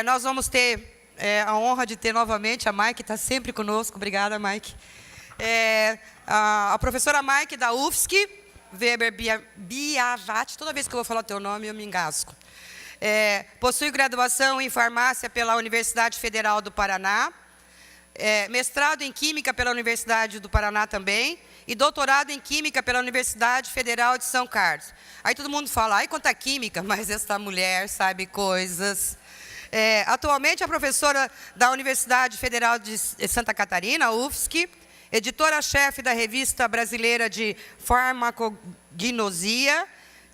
Nós vamos ter a honra de ter novamente a Mike, está sempre conosco. Obrigada, Mike. A professora Mike da UFSC, Weber Biavati. Toda vez que eu vou falar o teu nome, eu me engasgo. Possui graduação em farmácia pela Universidade Federal do Paraná, mestrado em Química pela Universidade do Paraná também, e doutorado em Química pela Universidade Federal de São Carlos. Aí todo mundo fala, ai, quanta química, mas essa mulher sabe coisas. Atualmente é professora da Universidade Federal de Santa Catarina, UFSC, editora-chefe da Revista Brasileira de Farmacognosia,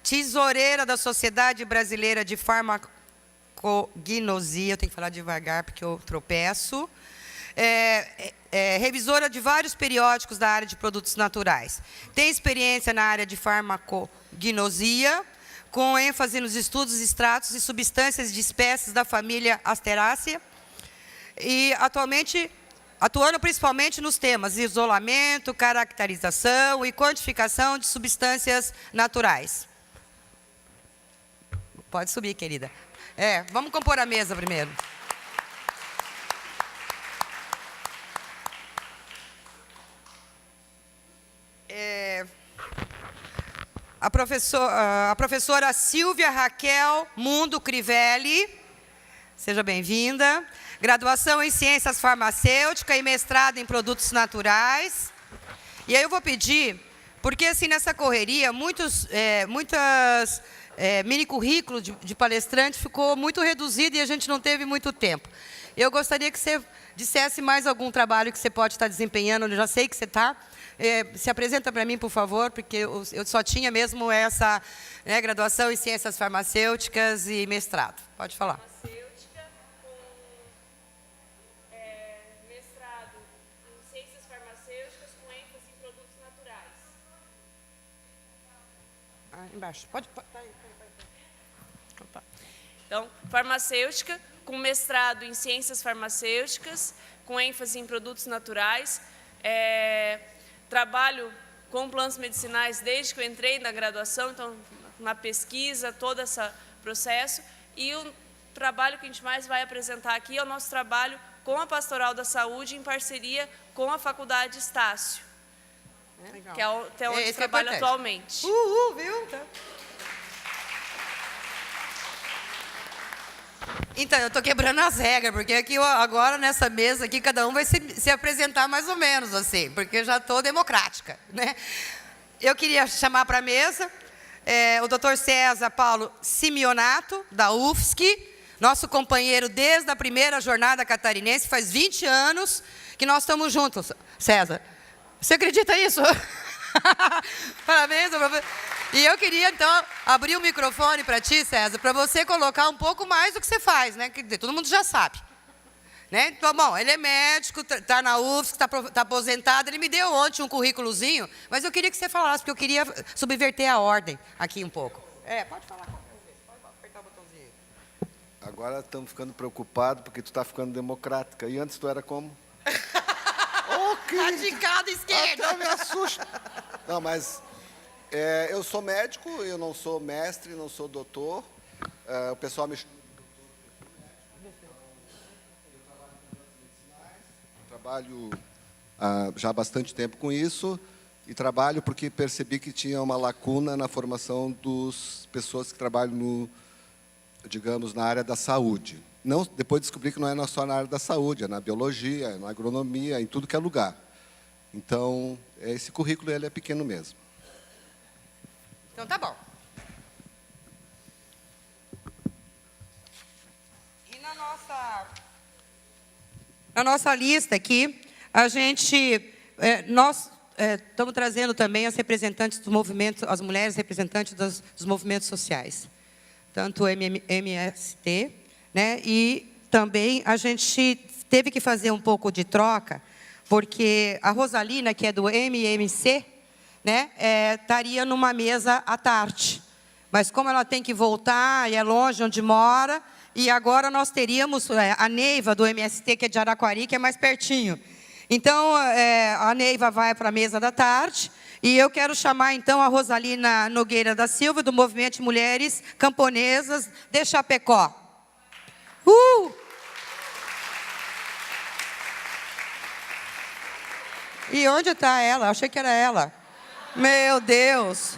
tesoureira da Sociedade Brasileira de Farmacognosia, eu tenho que falar devagar porque eu tropeço, revisora de vários periódicos da área de produtos naturais. Tem experiência na área de farmacognosia, com ênfase nos estudos, extratos e substâncias de espécies da família Asteraceae, e atualmente atuando principalmente nos temas de isolamento, caracterização e quantificação de substâncias naturais. Pode subir, querida. Vamos compor a mesa primeiro. A professora Silvia Raquel Mundo Crivelli, seja bem-vinda. Graduação em Ciências Farmacêuticas e mestrado em Produtos Naturais. E aí eu vou pedir, porque assim nessa correria, muitas mini-currículos de palestrante ficou muito reduzido e a gente não teve muito tempo. Eu gostaria que você dissesse mais algum trabalho que você pode estar desempenhando, eu já sei que você está. Se apresenta para mim, por favor, porque eu só tinha mesmo essa graduação em Ciências Farmacêuticas e mestrado. Pode falar. Farmacêutica com mestrado em Ciências Farmacêuticas com ênfase em produtos naturais. Embaixo. Pode. Opa. Então, farmacêutica com mestrado em Ciências Farmacêuticas com ênfase em produtos naturais. Trabalho com plantas medicinais desde que eu entrei na graduação, então na pesquisa, todo esse processo. E o trabalho que a gente mais vai apresentar aqui é o nosso trabalho com a Pastoral da Saúde em parceria com a Faculdade Estácio, que é até onde eu trabalho atualmente. Viu? Então, eu estou quebrando as regras, porque aqui agora, nessa mesa aqui, cada um vai se apresentar mais ou menos assim, porque eu já estou democrática, né? Eu queria chamar para a mesa o Dr. César Paulo Simeonato, da UFSC, nosso companheiro desde a primeira jornada catarinense, faz 20 anos que nós estamos juntos. César, você acredita nisso? Parabéns, professor. E eu queria, então, abrir o microfone para ti, César, para você colocar um pouco mais do que você faz, né? Quer dizer, todo mundo já sabe. Né? Então, bom, ele é médico, está na UFSC, está aposentado. Ele me deu ontem um currículozinho, mas eu queria que você falasse, porque eu queria subverter a ordem aqui um pouco. Pode falar. Pode apertar o botãozinho. Agora estamos ficando preocupados, porque tu está ficando democrática. E antes tu era como? Radicado esquerdo. Até me assusta. Não, mas eu sou médico, eu não sou mestre, não sou doutor. O pessoal me chama. Eu trabalho já há bastante tempo com isso e trabalho porque percebi que tinha uma lacuna na formação das pessoas que trabalham digamos, na área da saúde. Não, depois descobri que não é só na área da saúde, é na biologia, é na agronomia, em tudo que é lugar. Então, esse currículo ele é pequeno mesmo. Então, tá bom. E na nossa lista aqui, nós estamos trazendo também as representantes dos movimentos, as mulheres representantes dos movimentos sociais. Tanto o MST, né? E também a gente teve que fazer um pouco de troca, porque a Rosalina, que é do MMC, né, estaria numa mesa à tarde. Mas como ela tem que voltar, e é longe onde mora, e agora nós teríamos a Neiva, do MST, que é de Araquari, que é mais pertinho. Então, a Neiva vai para a mesa da tarde, e eu quero chamar, então, a Rosalina Nogueira da Silva, do Movimento de Mulheres Camponesas de Chapecó. E onde está ela? Achei que era ela. Meu Deus.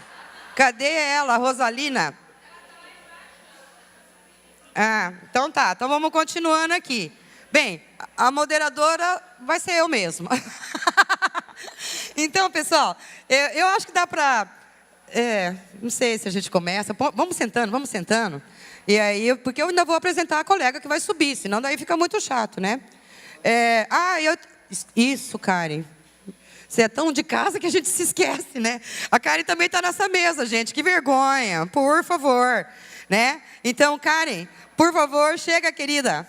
Cadê ela, Rosalina? Ah, então tá. Então vamos continuando aqui. Bem, a moderadora vai ser eu mesma. Então, pessoal, eu acho que dá para... não sei se a gente começa. Vamos sentando. E aí, porque eu ainda vou apresentar a colega que vai subir, senão daí fica muito chato, né? Isso, Karen. Você é tão de casa que a gente se esquece, né? A Karen também está nessa mesa, gente. Que vergonha, por favor. Né? Então, Karen, por favor, chega, querida.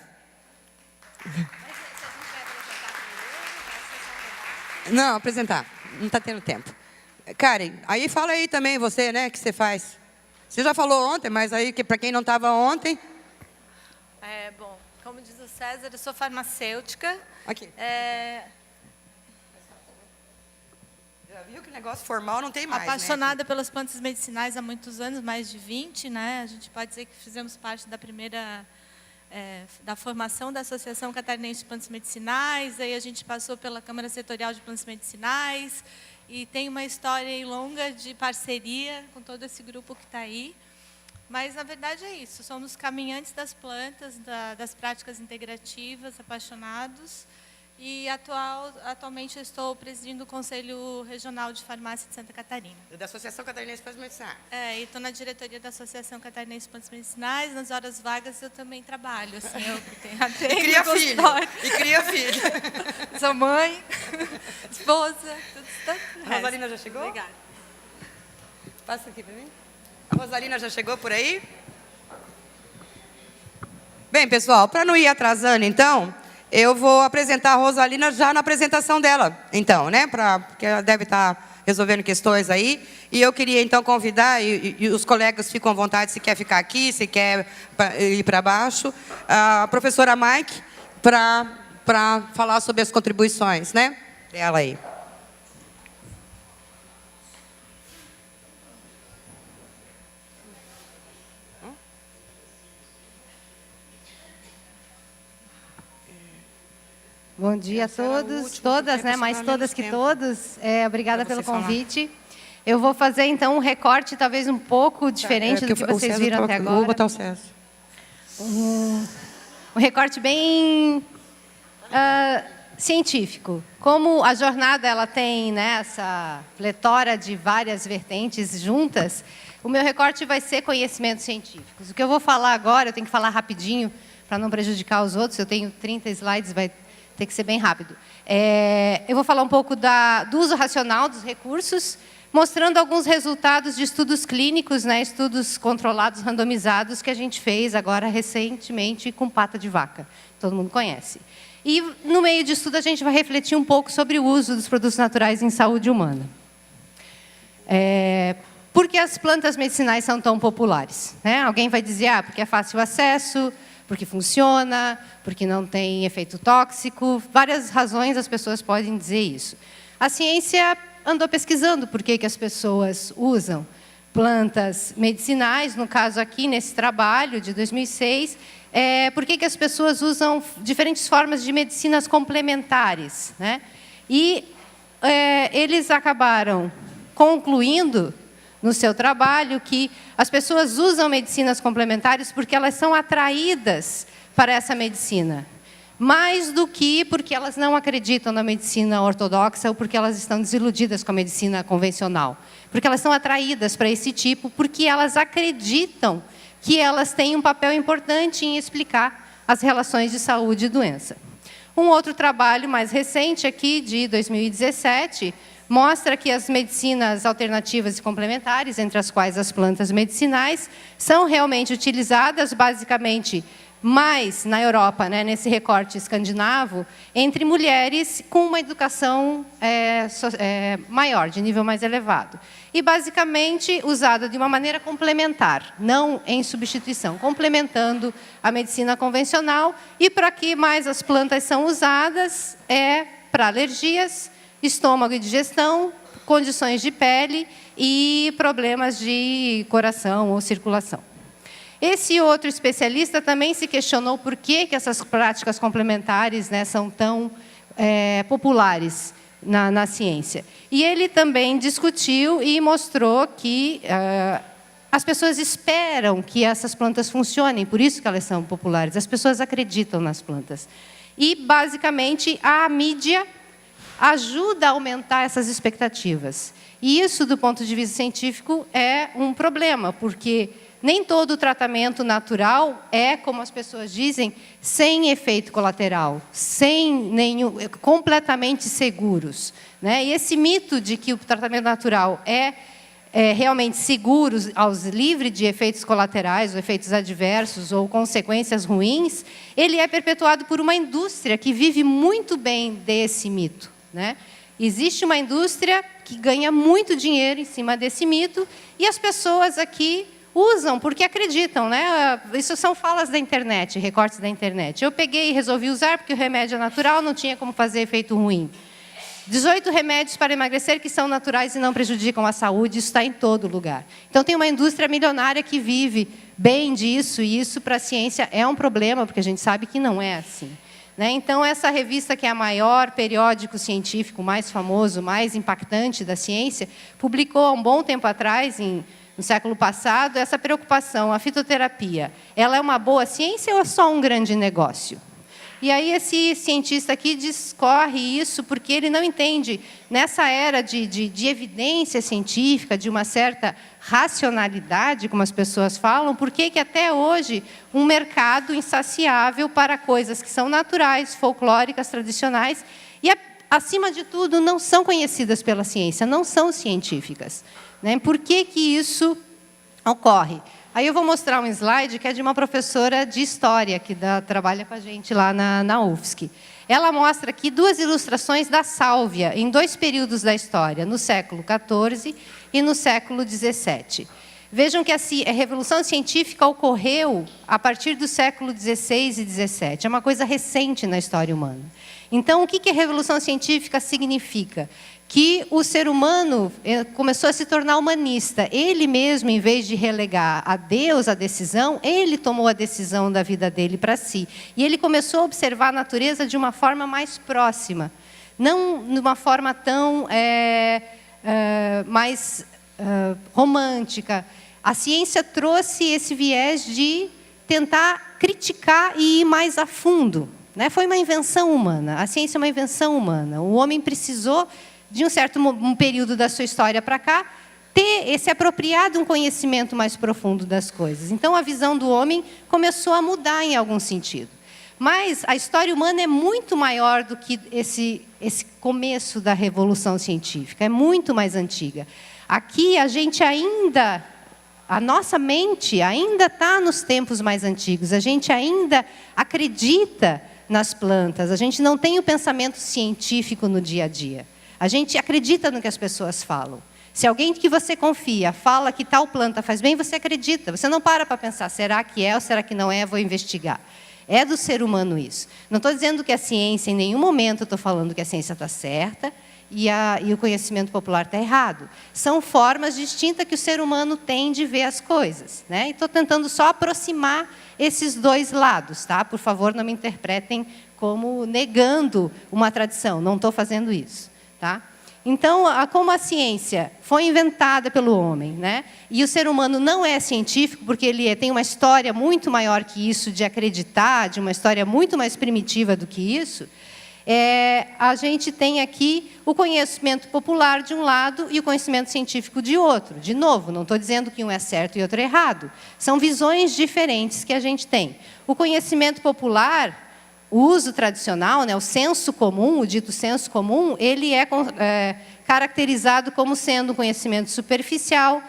Não, apresentar. Não está tendo tempo. Karen, aí fala aí também você, né, que você faz. Você já falou ontem, mas aí, para quem não estava ontem... Bom, como diz o César, eu sou farmacêutica. Aqui. Já viu que negócio formal não tem mais, Apaixonada né? pelas plantas medicinais há muitos anos, mais de 20, né? A gente pode dizer que fizemos parte da primeira... da formação da Associação Catarinense de Plantas Medicinais, aí a gente passou pela Câmara Setorial de Plantas Medicinais, e tem uma história aí longa de parceria com todo esse grupo que está aí. Mas, na verdade, é isso. Somos caminhantes das plantas, das práticas integrativas, apaixonados. E, atualmente, eu estou presidindo o Conselho Regional de Farmácia de Santa Catarina. Da Associação Catarinense de Plantas Medicinais. E estou na diretoria da Associação Catarinense de Plantas Medicinais. Nas horas vagas, eu também trabalho. Assim, eu tenho E cria filho. E cria filho. Sou mãe, esposa, tudo. A Rosalina já chegou? Obrigada. Passa aqui para mim. A Rosalina já chegou por aí? Bem, pessoal, para não ir atrasando, então, eu vou apresentar a Rosalina já na apresentação dela, então, né? Porque ela deve estar resolvendo questões aí. E eu queria, então, convidar, e os colegas ficam à vontade se quer ficar aqui, se quer ir para baixo, a professora Mike, para falar sobre as contribuições, né? Dela aí. Bom dia a todos, todas, né? Mais todas que todos. Obrigada pelo convite. Eu vou fazer, então, um recorte talvez um pouco diferente do que vocês viram até agora. Vou botar o César. Um recorte bem científico. Como a jornada ela tem, né, essa pletora de várias vertentes juntas, o meu recorte vai ser conhecimentos científicos. O que eu vou falar agora, eu tenho que falar rapidinho para não prejudicar os outros. Eu tenho 30 slides, vai ter que ser bem rápido. Eu vou falar um pouco do uso racional dos recursos, mostrando alguns resultados de estudos clínicos, né, estudos controlados, randomizados, que a gente fez agora recentemente com pata de vaca. Todo mundo conhece. E, no meio de estudo, a gente vai refletir um pouco sobre o uso dos produtos naturais em saúde humana. Por que as plantas medicinais são tão populares? Né? Alguém vai dizer, porque é fácil acesso, porque funciona, porque não tem efeito tóxico. Várias razões as pessoas podem dizer isso. A ciência andou pesquisando por que as pessoas usam plantas medicinais, no caso aqui, nesse trabalho de 2006, por que as pessoas usam diferentes formas de medicinas complementares. Né? E eles acabaram concluindo no seu trabalho que as pessoas usam medicinas complementares porque elas são atraídas para essa medicina, mais do que porque elas não acreditam na medicina ortodoxa ou porque elas estão desiludidas com a medicina convencional. Porque elas são atraídas para esse tipo porque elas acreditam que elas têm um papel importante em explicar as relações de saúde e doença. Um outro trabalho mais recente aqui, de 2017, mostra que as medicinas alternativas e complementares, entre as quais as plantas medicinais, são realmente utilizadas, basicamente, mais na Europa, né, nesse recorte escandinavo, entre mulheres com uma educação maior, de nível mais elevado. E, basicamente, usada de uma maneira complementar, não em substituição, complementando a medicina convencional. E para que mais as plantas são usadas para alergias, estômago e digestão, condições de pele e problemas de coração ou circulação. Esse outro especialista também se questionou por que essas práticas complementares, né, são tão populares. na ciência. E ele também discutiu e mostrou que as pessoas esperam que essas plantas funcionem, por isso que elas são populares. As pessoas acreditam nas plantas. E, basicamente, a mídia ajuda a aumentar essas expectativas. E isso, do ponto de vista científico, é um problema, porque nem todo tratamento natural é, como as pessoas dizem, sem efeito colateral, completamente seguros, né? E esse mito de que o tratamento natural é realmente seguro, livre de efeitos colaterais, ou efeitos adversos, ou consequências ruins, ele é perpetuado por uma indústria que vive muito bem desse mito, né? Existe uma indústria que ganha muito dinheiro em cima desse mito, e as pessoas aqui usam porque acreditam, né? Isso são falas da internet, recortes da internet. Eu peguei e resolvi usar porque o remédio é natural, não tinha como fazer efeito ruim. 18 remédios para emagrecer que são naturais e não prejudicam a saúde, isso está em todo lugar. Então, tem uma indústria milionária que vive bem disso, e isso, para a ciência, é um problema, porque a gente sabe que não é assim, né? Então, essa revista, que é a maior periódico científico, mais famoso, mais impactante da ciência, publicou há um bom tempo atrás, no século passado, essa preocupação: a fitoterapia, ela é uma boa ciência ou é só um grande negócio? E aí esse cientista aqui discorre isso porque ele não entende, nessa era de evidência científica, de uma certa racionalidade, como as pessoas falam, por que até hoje um mercado insaciável para coisas que são naturais, folclóricas, tradicionais, e, acima de tudo, não são conhecidas pela ciência, não são científicas, né? Por que isso ocorre? Aí eu vou mostrar um slide que é de uma professora de História, que trabalha com a gente lá na UFSC. Ela mostra aqui 2 ilustrações da sálvia, em 2 períodos da história, no século XIV e no século XVII. Vejam que a revolução científica ocorreu a partir do século XVI e XVII. É uma coisa recente na história humana. Então, o que a revolução científica significa? Que o ser humano começou a se tornar humanista. Ele mesmo, em vez de relegar a Deus a decisão, ele tomou a decisão da vida dele para si. E ele começou a observar a natureza de uma forma mais próxima, não de uma forma tão mais romântica. A ciência trouxe esse viés de tentar criticar e ir mais a fundo, né? Foi uma invenção humana. A ciência é uma invenção humana. O homem precisou, de um período da sua história para cá, se apropriar de um conhecimento mais profundo das coisas. Então, a visão do homem começou a mudar em algum sentido. Mas a história humana é muito maior do que esse começo da revolução científica, é muito mais antiga. Aqui, a nossa mente ainda está nos tempos mais antigos, a gente ainda acredita nas plantas, a gente não tem o pensamento científico no dia a dia. A gente acredita no que as pessoas falam. Se alguém que você confia fala que tal planta faz bem, você acredita. Você não para pensar, será que é ou será que não é? Vou investigar. É do ser humano isso. Não estou dizendo que a ciência, em nenhum momento estou falando que a ciência está certa e o conhecimento popular está errado. São formas distintas que o ser humano tem de ver as coisas, né? E estou tentando só aproximar esses 2 lados, tá? Por favor, não me interpretem como negando uma tradição. Não estou fazendo isso. Tá? Então, como a ciência foi inventada pelo homem, né? E o ser humano não é científico, porque ele tem uma história muito maior que isso de acreditar, de uma história muito mais primitiva do que isso, a gente tem aqui o conhecimento popular de um lado e o conhecimento científico de outro. De novo, não estou dizendo que um é certo e outro é errado. São visões diferentes que a gente tem. O conhecimento popular, o uso tradicional, né, o senso comum, o dito senso comum, ele é caracterizado como sendo um conhecimento superficial,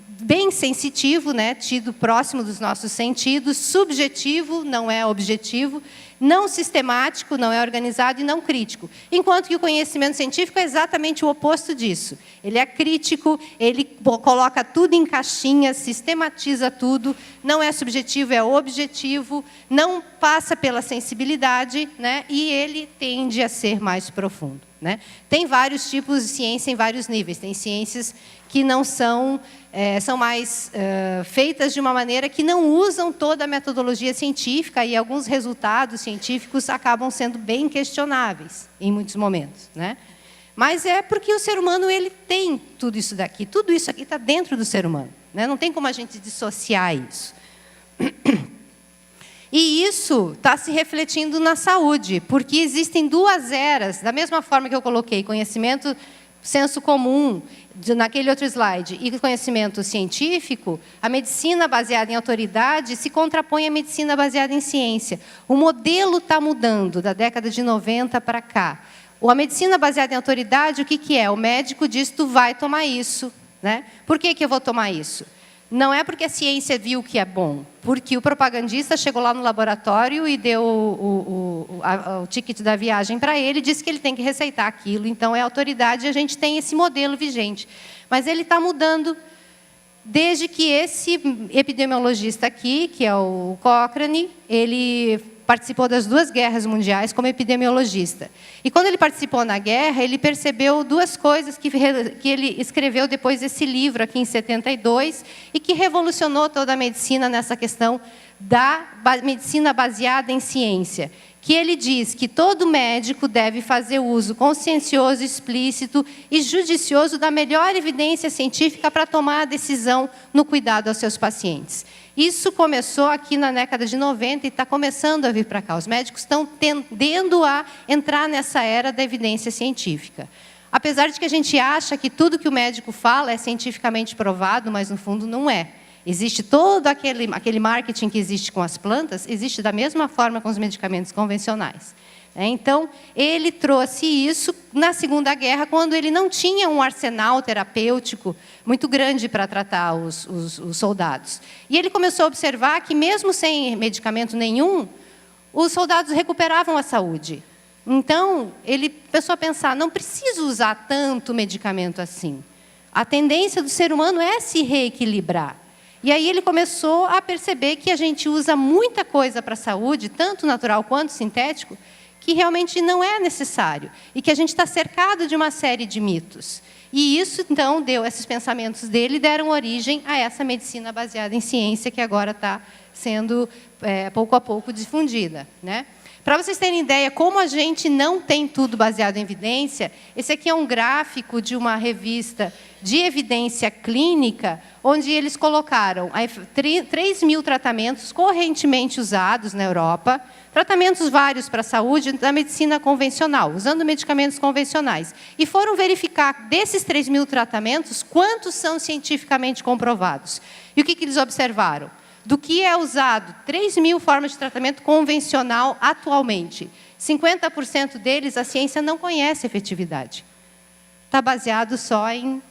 bem sensitivo, né, tido próximo dos nossos sentidos, subjetivo, não é objetivo, não sistemático, não é organizado e não crítico. Enquanto que o conhecimento científico é exatamente o oposto disso. Ele é crítico, ele coloca tudo em caixinhas, sistematiza tudo, não é subjetivo, é objetivo, não passa pela sensibilidade, né, e ele tende a ser mais profundo, né? Tem vários tipos de ciência em vários níveis. Tem ciências que não são mais feitas de uma maneira que não usam toda a metodologia científica, e alguns resultados científicos acabam sendo bem questionáveis em muitos momentos, né? Mas é porque o ser humano ele tem tudo isso daqui. Tudo isso aqui está dentro do ser humano, né? Não tem como a gente dissociar isso. E isso está se refletindo na saúde, porque existem duas eras, da mesma forma que eu coloquei conhecimento, senso comum, naquele outro slide, e conhecimento científico, a medicina baseada em autoridade se contrapõe à medicina baseada em ciência. O modelo está mudando da década de 90 para cá. A medicina baseada em autoridade, o que é? O médico diz, tu vai tomar isso, né? Por que eu vou tomar isso? Não é porque a ciência viu que é bom, porque o propagandista chegou lá no laboratório e deu o ticket da viagem para ele e disse que ele tem que receitar aquilo. Então, é autoridade e a gente tem esse modelo vigente. Mas ele está mudando desde que esse epidemiologista aqui, que é o Cochrane, ele participou das 2 guerras mundiais como epidemiologista. E quando ele participou na guerra, ele percebeu 2 coisas que ele escreveu depois desse livro, aqui em 72, e que revolucionou toda a medicina nessa questão da medicina baseada em ciência. Que ele diz que todo médico deve fazer uso consciencioso, explícito e judicioso da melhor evidência científica para tomar a decisão no cuidado aos seus pacientes. Isso começou aqui na década de 90 e está começando a vir para cá. Os médicos estão tendendo a entrar nessa era da evidência científica. Apesar de que a gente acha que tudo que o médico fala é cientificamente provado, mas no fundo não é. Existe todo aquele marketing que existe com as plantas, existe da mesma forma com os medicamentos convencionais. Então, ele trouxe isso na Segunda Guerra, quando ele não tinha um arsenal terapêutico muito grande para tratar os soldados. E ele começou a observar que, mesmo sem medicamento nenhum, os soldados recuperavam a saúde. Então, ele começou a pensar, não preciso usar tanto medicamento assim. A tendência do ser humano é se reequilibrar. E aí ele começou a perceber que a gente usa muita coisa para a saúde, tanto natural quanto sintético, que realmente não é necessário. E que a gente está cercado de uma série de mitos. E isso, então, esses pensamentos dele deram origem a essa medicina baseada em ciência, que agora está sendo, pouco a pouco, difundida, né? Para vocês terem ideia como a gente não tem tudo baseado em evidência, esse aqui é um gráfico de uma revista de evidência clínica, onde eles colocaram 3.000 tratamentos correntemente usados na Europa, tratamentos vários para a saúde da medicina convencional, usando medicamentos convencionais. E foram verificar, desses 3.000 tratamentos, quantos são cientificamente comprovados. E o que eles observaram? Do que é usado 3.000 formas de tratamento convencional atualmente, 50% deles a ciência não conhece efetividade. Está baseado só em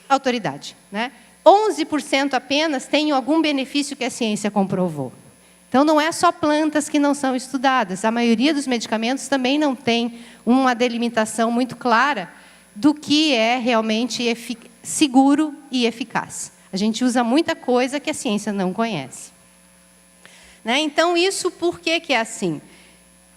autoridade, né? 11% apenas tem algum benefício que a ciência comprovou. Então, não é só plantas que não são estudadas. A maioria dos medicamentos também não tem uma delimitação muito clara do que é realmente seguro e eficaz. A gente usa muita coisa que a ciência não conhece. Né? Então, isso por que é assim?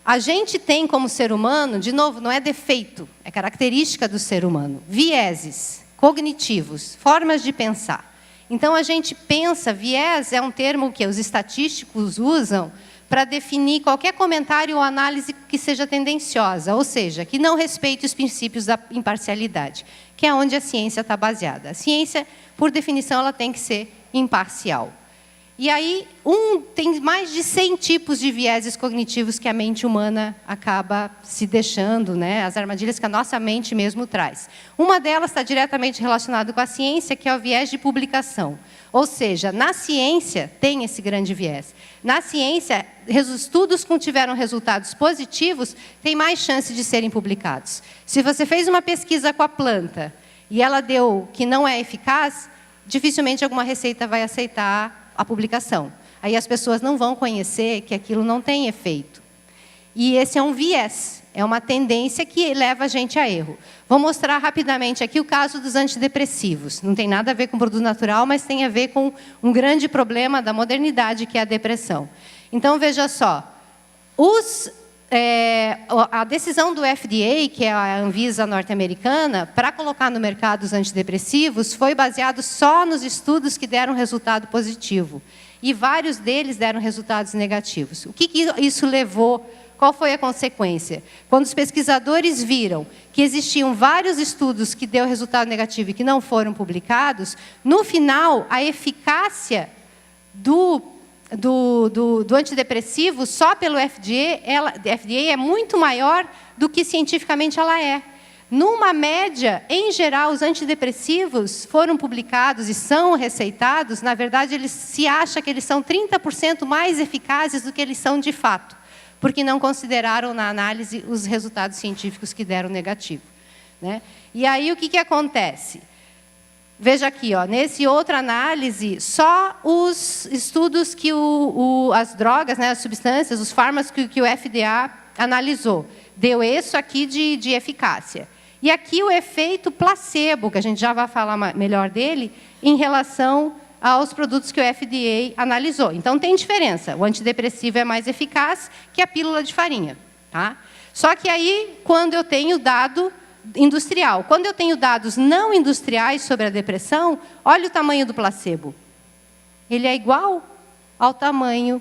A gente tem como ser humano, de novo, não é defeito, é característica do ser humano, vieses cognitivos, formas de pensar. Então, a gente pensa, viés é um termo que os estatísticos usam para definir qualquer comentário ou análise que seja tendenciosa, ou seja, que não respeite os princípios da imparcialidade, que é onde a ciência está baseada. A ciência, por definição, ela tem que ser imparcial. E aí, tem mais de 100 tipos de vieses cognitivos que a mente humana acaba se deixando, né? As armadilhas que a nossa mente mesmo traz. Uma delas está diretamente relacionada com a ciência, que é o viés de publicação. Ou seja, na ciência tem esse grande viés. Na ciência, estudos que tiveram resultados positivos têm mais chance de serem publicados. Se você fez uma pesquisa com a planta e ela deu que não é eficaz, dificilmente alguma receita vai aceitar a publicação. Aí as pessoas não vão conhecer que aquilo não tem efeito. E esse é um viés, é uma tendência que leva a gente a erro. Vou mostrar rapidamente aqui o caso dos antidepressivos. Não tem nada a ver com produto natural, mas tem a ver com um grande problema da modernidade, que é a depressão. Então, veja só. A decisão do FDA, que é a Anvisa norte-americana, para colocar no mercado os antidepressivos, foi baseado só nos estudos que deram resultado positivo. E vários deles deram resultados negativos. O que isso levou qual foi a consequência? Quando os pesquisadores viram que existiam vários estudos que deu resultado negativo e que não foram publicados, no final, a eficácia do antidepressivo só pelo FDA é muito maior do que cientificamente ela é. Numa média, em geral, os antidepressivos foram publicados e são receitados, na verdade, se acha que eles são 30% mais eficazes do que eles são de fato, porque não consideraram na análise os resultados científicos que deram negativo, né? E aí, o que acontece? Veja aqui, ó, nesse outra análise, só os estudos que as drogas, né, as substâncias, os fármacos que o FDA analisou, deu isso aqui de eficácia. E aqui o efeito placebo, que a gente já vai falar melhor dele, em relação aos produtos que o FDA analisou. Então, tem diferença. O antidepressivo é mais eficaz que a pílula de farinha, tá? Só que aí, quando eu tenho dado industrial, quando eu tenho dados não industriais sobre a depressão, olha o tamanho do placebo. Ele é igual ao tamanho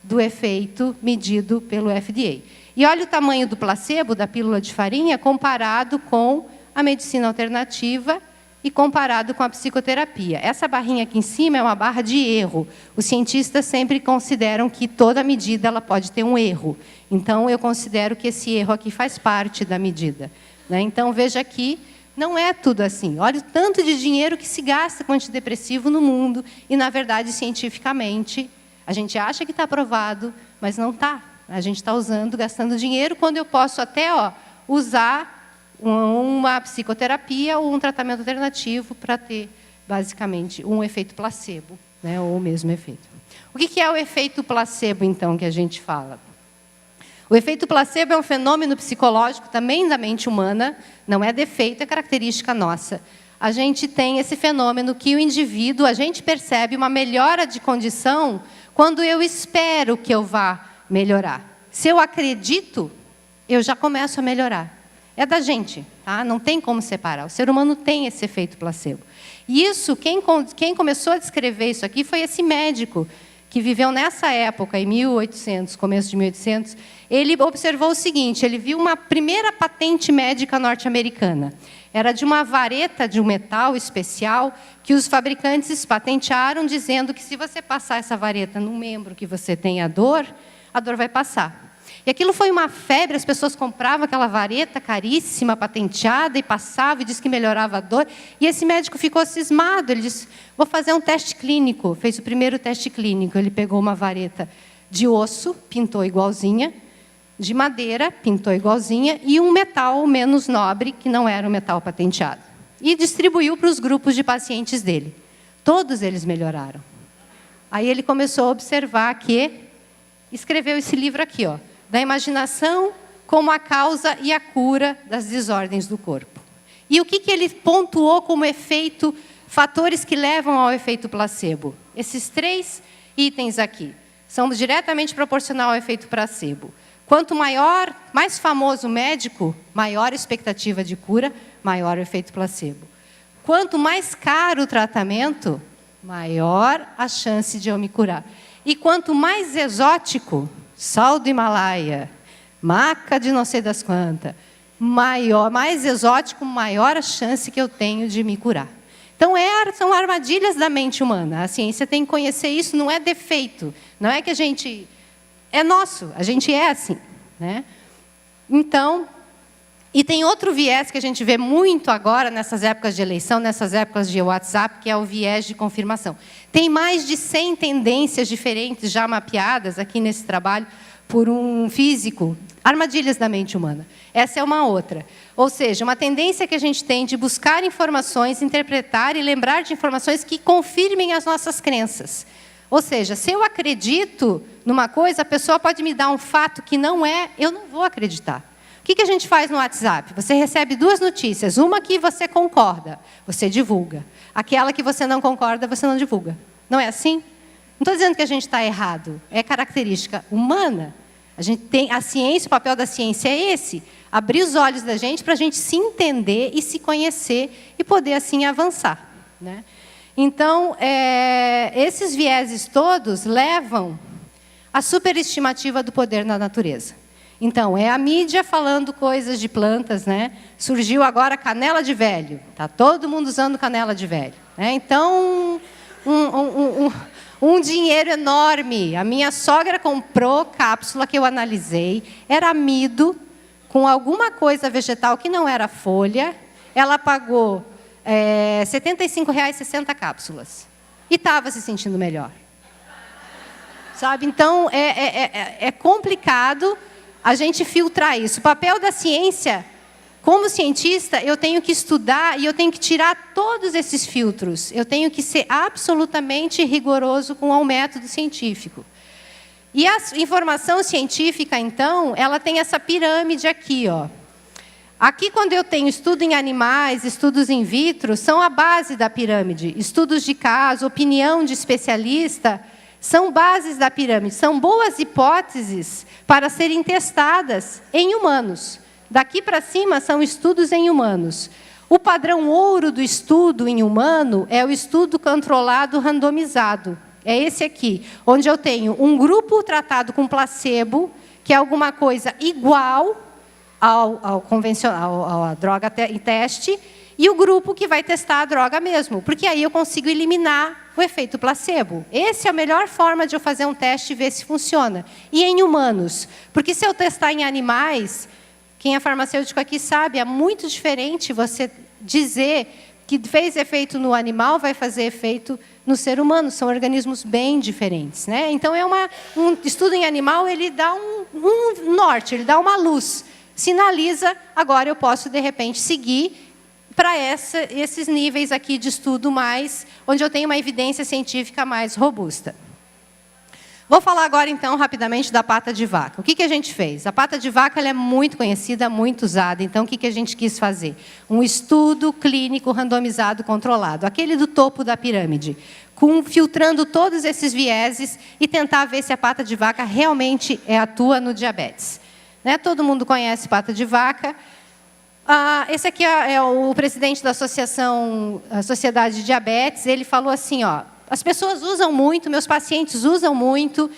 do efeito medido pelo FDA. E olha o tamanho do placebo, da pílula de farinha, comparado com a medicina alternativa e comparado com a psicoterapia. Essa barrinha aqui em cima é uma barra de erro. Os cientistas sempre consideram que toda medida ela pode ter um erro. Então, eu considero que esse erro aqui faz parte da medida, né? Então, veja aqui, não é tudo assim. Olha o tanto de dinheiro que se gasta com antidepressivo no mundo e, na verdade, cientificamente, a gente acha que está aprovado, mas não está. A gente está gastando dinheiro, quando eu posso até usar uma psicoterapia ou um tratamento alternativo para ter, basicamente, um efeito placebo, né, ou o mesmo efeito. O que é o efeito placebo, então, que a gente fala? O efeito placebo é um fenômeno psicológico também da mente humana, não é defeito, é característica nossa. A gente tem esse fenômeno que o indivíduo, a gente percebe uma melhora de condição quando eu espero que eu vá melhorar. Se eu acredito, eu já começo a melhorar. É da gente, tá? Não tem como separar. O ser humano tem esse efeito placebo. E isso, quem começou a descrever isso aqui foi esse médico que viveu nessa época, em 1800, começo de 1800. Ele observou o seguinte, ele viu uma primeira patente médica norte-americana. Era de uma vareta de um metal especial que os fabricantes patentearam, dizendo que se você passar essa vareta num membro que você tem a dor vai passar. E aquilo foi uma febre, as pessoas compravam aquela vareta caríssima, patenteada, e passavam, e disse que melhorava a dor. E esse médico ficou cismado, ele disse, vou fazer um teste clínico. Fez o primeiro teste clínico, ele pegou uma vareta de osso, pintou igualzinha, de madeira, pintou igualzinha, e um metal menos nobre, que não era um metal patenteado. E distribuiu para os grupos de pacientes dele. Todos eles melhoraram. Aí ele começou a observar que escreveu esse livro aqui, ó, da imaginação como a causa e a cura das desordens do corpo. E o que ele pontuou como efeito, fatores que levam ao efeito placebo? Esses 3 itens aqui são diretamente proporcional ao efeito placebo. Quanto mais famoso o médico, maior a expectativa de cura, maior o efeito placebo. Quanto mais caro o tratamento, maior a chance de eu me curar. E quanto mais exótico, sal do Himalaia, maca de não sei das quantas, mais exótico, maior a chance que eu tenho de me curar. Então, são armadilhas da mente humana. A ciência tem que conhecer isso, não é defeito. Não é que a gente... É nosso, a gente é assim, né? Então, e tem outro viés que a gente vê muito agora, nessas épocas de eleição, nessas épocas de WhatsApp, que é o viés de confirmação. Tem mais de 100 tendências diferentes já mapeadas aqui nesse trabalho por um físico, armadilhas da mente humana. Essa é uma outra. Ou seja, uma tendência que a gente tem de buscar informações, interpretar e lembrar de informações que confirmem as nossas crenças. Ou seja, se eu acredito numa coisa, a pessoa pode me dar um fato que não é, eu não vou acreditar. O que a gente faz no WhatsApp? Você recebe 2 notícias. Uma que você concorda, você divulga. Aquela que você não concorda, você não divulga. Não é assim? Não estou dizendo que a gente está errado. É característica humana. A ciência, o papel da ciência é esse. Abrir os olhos da gente para a gente se entender e se conhecer e poder, assim, avançar, né? Então, esses vieses todos levam à superestimativa do poder na natureza. Então, é a mídia falando coisas de plantas, né? Surgiu agora canela de velho. Está todo mundo usando canela de velho, né? Então, um dinheiro enorme. A minha sogra comprou cápsula que eu analisei. Era amido com alguma coisa vegetal que não era folha. Ela pagou R$ 75,00, 60 cápsulas. E estava se sentindo melhor. Sabe? Então, é complicado a gente filtrar isso. O papel da ciência, como cientista, eu tenho que estudar e eu tenho que tirar todos esses filtros. Eu tenho que ser absolutamente rigoroso com o método científico. E a informação científica, então, ela tem essa pirâmide aqui, ó. Aqui, quando eu tenho estudo em animais, estudos in vitro, são a base da pirâmide. Estudos de caso, opinião de especialista, são bases da pirâmide, são boas hipóteses para serem testadas em humanos. Daqui para cima são estudos em humanos. O padrão ouro do estudo em humano é o estudo controlado randomizado. É esse aqui, onde eu tenho um grupo tratado com placebo, que é alguma coisa igual ao convencional, à droga em teste, e o grupo que vai testar a droga mesmo, porque aí eu consigo eliminar o efeito placebo. Essa é a melhor forma de eu fazer um teste e ver se funciona. E em humanos, porque se eu testar em animais, quem é farmacêutico aqui sabe, é muito diferente você dizer que fez efeito no animal, vai fazer efeito no ser humano. São organismos bem diferentes, né? Então, um estudo em animal, ele dá um norte, ele dá uma luz. Sinaliza, agora eu posso, de repente, seguir para esses níveis aqui de estudo mais, onde eu tenho uma evidência científica mais robusta. Vou falar agora, então, rapidamente da pata de vaca. O que a gente fez? A pata de vaca ela é muito conhecida, muito usada. Então, o que a gente quis fazer? Um estudo clínico randomizado controlado, aquele do topo da pirâmide, filtrando todos esses vieses e tentar ver se a pata de vaca realmente atua no diabetes. Né? Todo mundo conhece pata de vaca. Esse aqui é o presidente da Sociedade de Diabetes. Ele falou assim, ó, as pessoas usam muito, meus pacientes usam muito,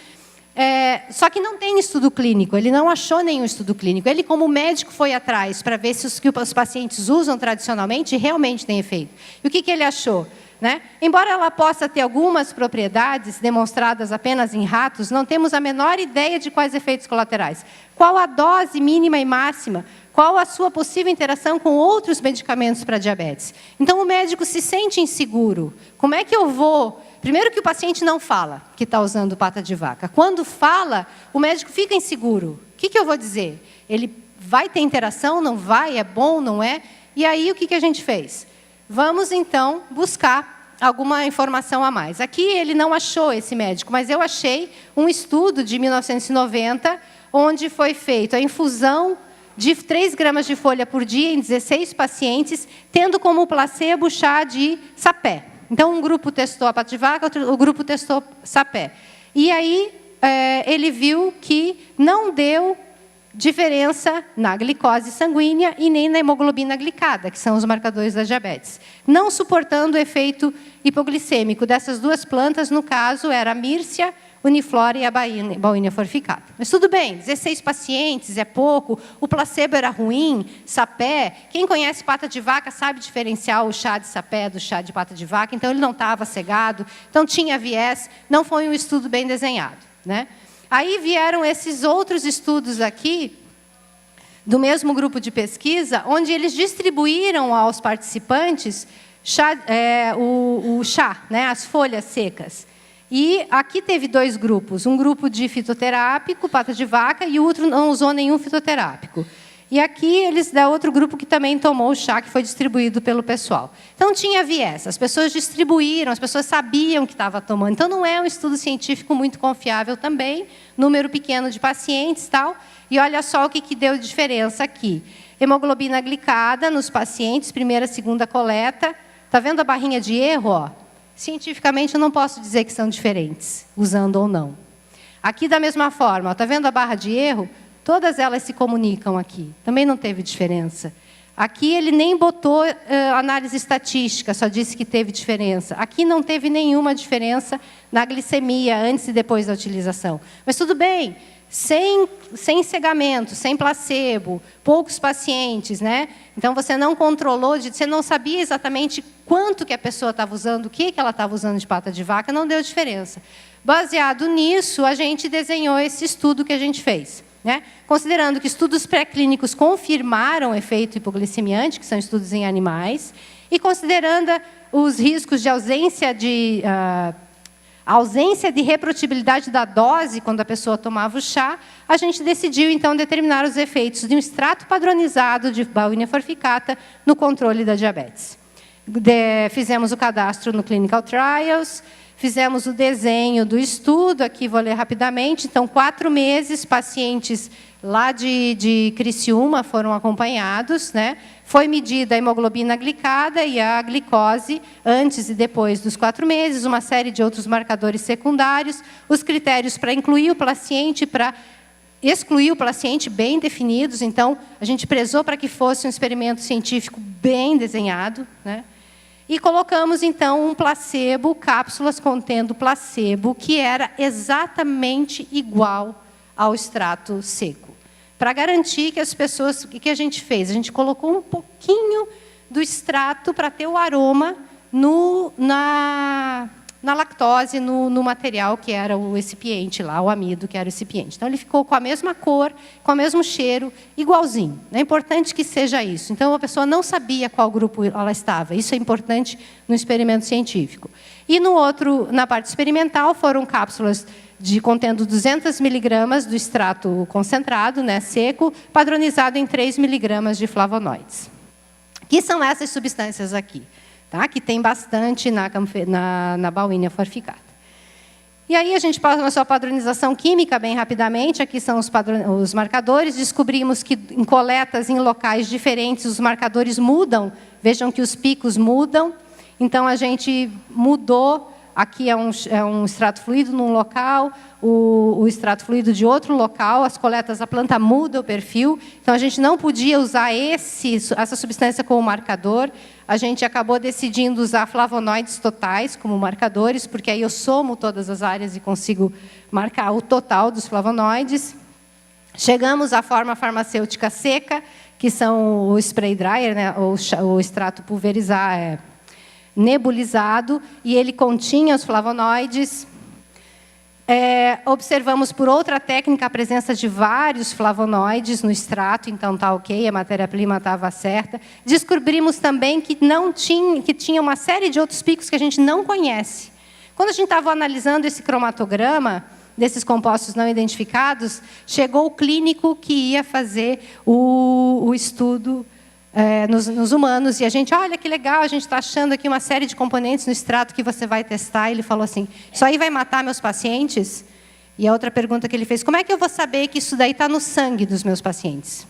só que não tem estudo clínico. Ele não achou nenhum estudo clínico. Ele, como médico, foi atrás para ver se os que os pacientes usam tradicionalmente realmente tem efeito. E o que ele achou? Né? Embora ela possa ter algumas propriedades demonstradas apenas em ratos, não temos a menor ideia de quais efeitos colaterais. Qual a dose mínima e máxima? Qual a sua possível interação com outros medicamentos para diabetes? Então, o médico se sente inseguro. Como é que eu vou... Primeiro que o paciente não fala que está usando pata de vaca. Quando fala, o médico fica inseguro. O que eu vou dizer? Ele vai ter interação? Não vai? É bom? Não é? E aí, o que a gente fez? Vamos, então, buscar alguma informação a mais. Aqui, ele não achou esse médico, mas eu achei um estudo de 1990, onde foi feita a infusão de 3 gramas de folha por dia em 16 pacientes, tendo como placebo chá de sapé. Então, um grupo testou a pata de vaca, o grupo testou sapé. E aí, ele viu que não deu diferença na glicose sanguínea e nem na hemoglobina glicada, que são os marcadores da diabetes. Não suportando o efeito hipoglicêmico dessas duas plantas, no caso, era a mírcia, uniflora e a baunilha forficata. Mas tudo bem, 16 pacientes é pouco, o placebo era ruim, sapé. Quem conhece pata de vaca sabe diferenciar o chá de sapé do chá de pata de vaca, então ele não estava cegado, então tinha viés, não foi um estudo bem desenhado, né? Aí vieram esses outros estudos aqui, do mesmo grupo de pesquisa, onde eles distribuíram aos participantes o chá, né, as folhas secas. E aqui teve 2 grupos, um grupo de fitoterápico, pata de vaca, e o outro não usou nenhum fitoterápico. E aqui eles dão outro grupo que também tomou o chá que foi distribuído pelo pessoal. Então tinha viés, as pessoas distribuíram, as pessoas sabiam que estava tomando. Então não é um estudo científico muito confiável também, número pequeno de pacientes, tal. E olha só o que deu de diferença aqui. Hemoglobina glicada nos pacientes, primeira, segunda coleta. Está vendo a barrinha de erro, ó? Cientificamente eu não posso dizer que são diferentes, usando ou não. Aqui da mesma forma, está vendo a barra de erro? Todas elas se comunicam aqui. Também não teve diferença. Aqui ele nem botou análise estatística, só disse que teve diferença. Aqui não teve nenhuma diferença na glicemia antes e depois da utilização. Mas tudo bem, sem cegamento, sem placebo, poucos pacientes, né? Então, você não controlou, você não sabia exatamente quanto que a pessoa estava usando, o que ela estava usando de pata de vaca, não deu diferença. Baseado nisso, a gente desenhou esse estudo que a gente fez, né? Considerando que estudos pré-clínicos confirmaram o efeito hipoglicemiante, que são estudos em animais, e considerando os riscos de ausência de reprodutibilidade da dose quando a pessoa tomava o chá, a gente decidiu, então, determinar os efeitos de um extrato padronizado de Bauhinia forficata no controle da diabetes. Fizemos o cadastro no Clinical Trials, fizemos o desenho do estudo, aqui vou ler rapidamente. Então, 4 meses, pacientes lá de Criciúma foram acompanhados, né? Foi medida a hemoglobina glicada e a glicose antes e depois dos 4 meses, uma série de outros marcadores secundários, os critérios para incluir o paciente, para excluir o paciente bem definidos. Então, a gente prezou para que fosse um experimento científico bem desenhado, né? E colocamos, então, um placebo, cápsulas contendo placebo, que era exatamente igual ao extrato seco. Para garantir que as pessoas... O que a gente fez? A gente colocou um pouquinho do extrato para ter o aroma na lactose, no material que era o recipiente lá, o amido que era o recipiente. Então, ele ficou com a mesma cor, com o mesmo cheiro, igualzinho. É importante que seja isso. Então, a pessoa não sabia qual grupo ela estava. Isso é importante no experimento científico. E na parte experimental, foram cápsulas contendo 200 miligramas do extrato concentrado, né, seco, padronizado em 3 miligramas de flavonoides. Que são essas substâncias aqui, tá? Que tem bastante na Bauhinia forficata. E aí a gente passa na sua padronização química bem rapidamente. Aqui são os marcadores. Descobrimos que em coletas em locais diferentes os marcadores mudam. Vejam que os picos mudam. Então a gente mudou. Aqui é um extrato fluido num local, o extrato fluido de outro local, as coletas, a planta muda o perfil. Então, a gente não podia usar essa substância como marcador. A gente acabou decidindo usar flavonoides totais como marcadores, porque aí eu somo todas as áreas e consigo marcar o total dos flavonoides. Chegamos à forma farmacêutica seca, que são o spray dryer, né, o extrato pulverizar, nebulizado, e ele continha os flavonoides. Observamos por outra técnica a presença de vários flavonoides no extrato, então está ok, a matéria-prima estava certa. Descobrimos também que tinha uma série de outros picos que a gente não conhece. Quando a gente estava analisando esse cromatograma desses compostos não identificados, chegou o clínico que ia fazer o estudo nos humanos, e a gente, olha que legal, a gente está achando aqui uma série de componentes no extrato que você vai testar. Ele falou assim, isso aí vai matar meus pacientes? E a outra pergunta que ele fez, como é que eu vou saber que isso daí está no sangue dos meus pacientes?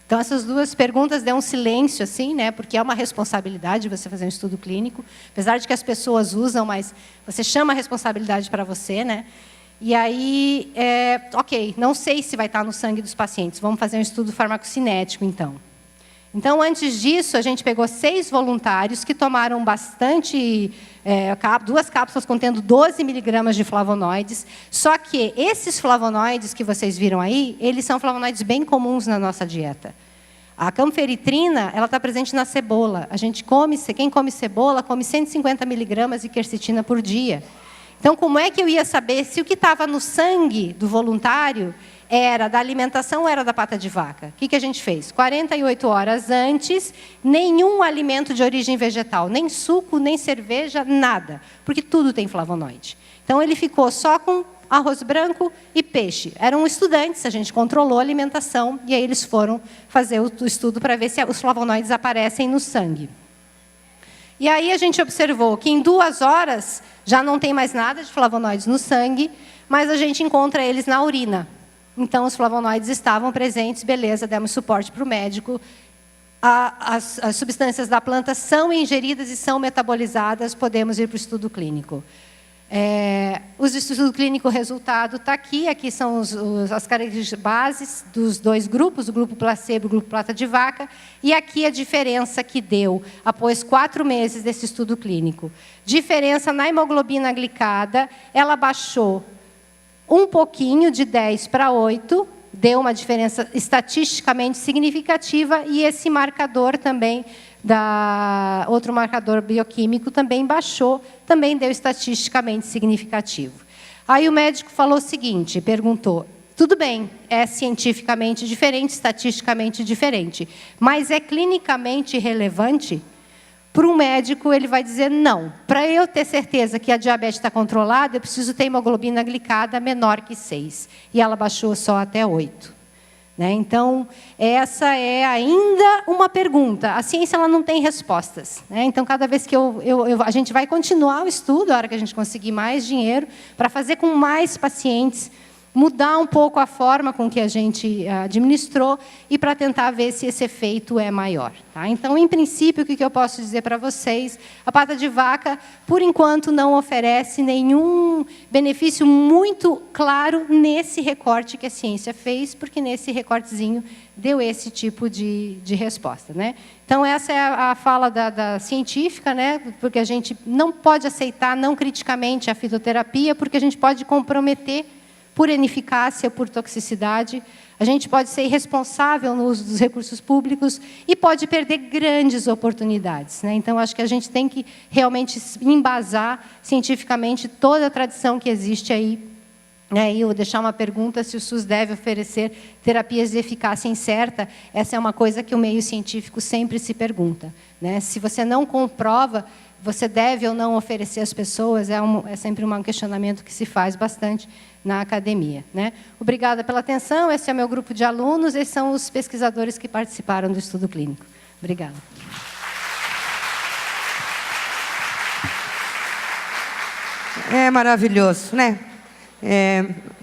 Então, essas duas perguntas deu um silêncio, assim, né? Porque é uma responsabilidade você fazer um estudo clínico, apesar de que as pessoas usam, mas você chama a responsabilidade para você, né? E aí, ok, não sei se vai estar no sangue dos pacientes, vamos fazer um estudo farmacocinético, então. Então, antes disso, a gente pegou 6 voluntários que tomaram bastante, 2 cápsulas contendo 12 miligramas de flavonoides, só que esses flavonoides que vocês viram aí, eles são flavonoides bem comuns na nossa dieta. A camferitrina, ela está presente na cebola. A gente quem come cebola, come 150 miligramas de quercetina por dia. Então, como é que eu ia saber se o que estava no sangue do voluntário era da alimentação ou era da pata de vaca? O que a gente fez? 48 horas antes, nenhum alimento de origem vegetal, nem suco, nem cerveja, nada, porque tudo tem flavonoide. Então, ele ficou só com arroz branco e peixe. Eram estudantes, a gente controlou a alimentação, e aí eles foram fazer o estudo para ver se os flavonoides aparecem no sangue. E aí a gente observou que em 2 horas já não tem mais nada de flavonoides no sangue, mas a gente encontra eles na urina. Então, os flavonoides estavam presentes, beleza, demos suporte para o médico. As substâncias da planta são ingeridas e são metabolizadas, podemos ir para o estudo clínico. O estudo clínico, o resultado está aqui. Aqui são as características bases dos 2 grupos, o grupo placebo e o grupo pata de vaca. E aqui a diferença que deu após 4 meses desse estudo clínico. Diferença na hemoglobina glicada, ela baixou um pouquinho, de 10 para 8, deu uma diferença estatisticamente significativa, e esse marcador também, outro marcador bioquímico, também baixou, também deu estatisticamente significativo. Aí o médico falou o seguinte, perguntou, tudo bem, é cientificamente diferente, estatisticamente diferente, mas é clinicamente relevante? Para um médico, ele vai dizer não. Para eu ter certeza que a diabetes está controlada, eu preciso ter hemoglobina glicada menor que 6. E ela baixou só até 8. Né? Então, essa é ainda uma pergunta. A ciência ela não tem respostas. Né? Então, cada vez que a gente vai continuar o estudo, a hora que a gente conseguir mais dinheiro, para fazer com mais pacientes, mudar um pouco a forma com que a gente administrou e para tentar ver se esse efeito é maior. Tá? Então, em princípio, o que eu posso dizer para vocês? A pata de vaca, por enquanto, não oferece nenhum benefício muito claro nesse recorte que a ciência fez, porque nesse recortezinho deu esse tipo de resposta. Né? Então, essa é a fala da científica, né? Porque a gente não pode aceitar não criticamente a fitoterapia, porque a gente pode comprometer por ineficácia, por toxicidade, a gente pode ser irresponsável no uso dos recursos públicos e pode perder grandes oportunidades. Né? Então, acho que a gente tem que realmente embasar cientificamente toda a tradição que existe aí. Né? E eu vou deixar uma pergunta se o SUS deve oferecer terapias de eficácia incerta. Essa é uma coisa que o meio científico sempre se pergunta. Né? Se você não comprova, você deve ou não oferecer às pessoas, é sempre um questionamento que se faz bastante na academia. Né? Obrigada pela atenção, esse é o meu grupo de alunos, esses são os pesquisadores que participaram do estudo clínico. Obrigada. É maravilhoso, né?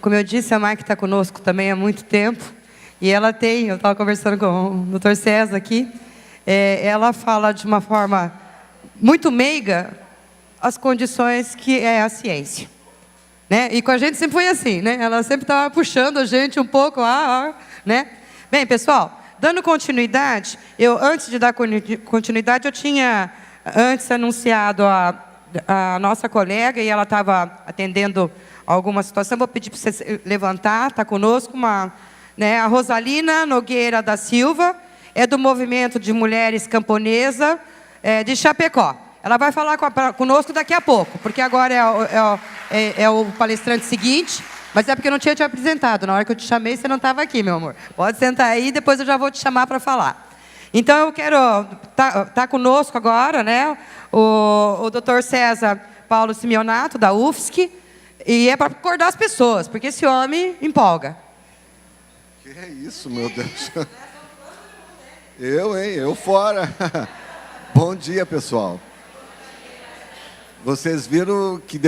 Como eu disse, a Mike está conosco também há muito tempo, e ela tem, eu estava conversando com o Dr. César aqui, ela fala de uma forma muito meiga as condições que é a ciência. Né? E com a gente sempre foi assim, né? Ela sempre estava puxando a gente um pouco, né? Bem, pessoal, dando continuidade, antes de dar continuidade, eu tinha antes anunciado a nossa colega, e ela estava atendendo alguma situação. Vou pedir para você levantar, está conosco, né, a Rosalina Nogueira da Silva, é do Movimento de Mulheres Camponesa, de Chapecó. Ela vai falar conosco daqui a pouco, porque agora é o palestrante seguinte, mas é porque eu não tinha te apresentado. Na hora que eu te chamei, você não estava aqui, meu amor. Pode sentar aí, depois eu já vou te chamar para falar. Então, eu quero... Tá conosco agora, né, o Dr. César Paulo Simeonato, da UFSC, e é para acordar as pessoas, porque esse homem empolga. Que é isso, meu Deus. Eu fora. Bom dia, pessoal. Vocês viram que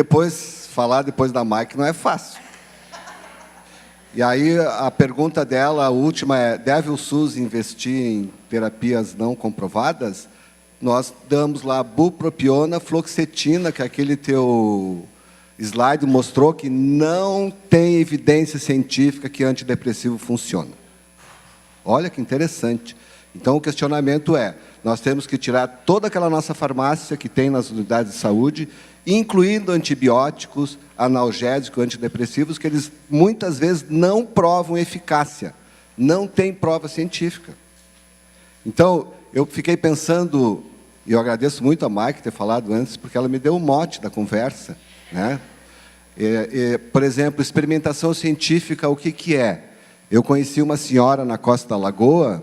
falar depois da Mike não é fácil. E aí a pergunta dela, a última, é: deve o SUS investir em terapias não comprovadas? Nós damos lá bupropiona, fluoxetina, que aquele teu slide mostrou que não tem evidência científica que antidepressivo funciona. Olha que interessante. Então, o questionamento é, nós temos que tirar toda aquela nossa farmácia que tem nas unidades de saúde, incluindo antibióticos, analgésicos, antidepressivos, que eles muitas vezes não provam eficácia, não tem prova científica. Então, eu fiquei pensando, e eu agradeço muito a Mike ter falado antes, porque ela me deu o mote da conversa. Né? Por exemplo, experimentação científica, o que é? Eu conheci uma senhora na Costa da Lagoa,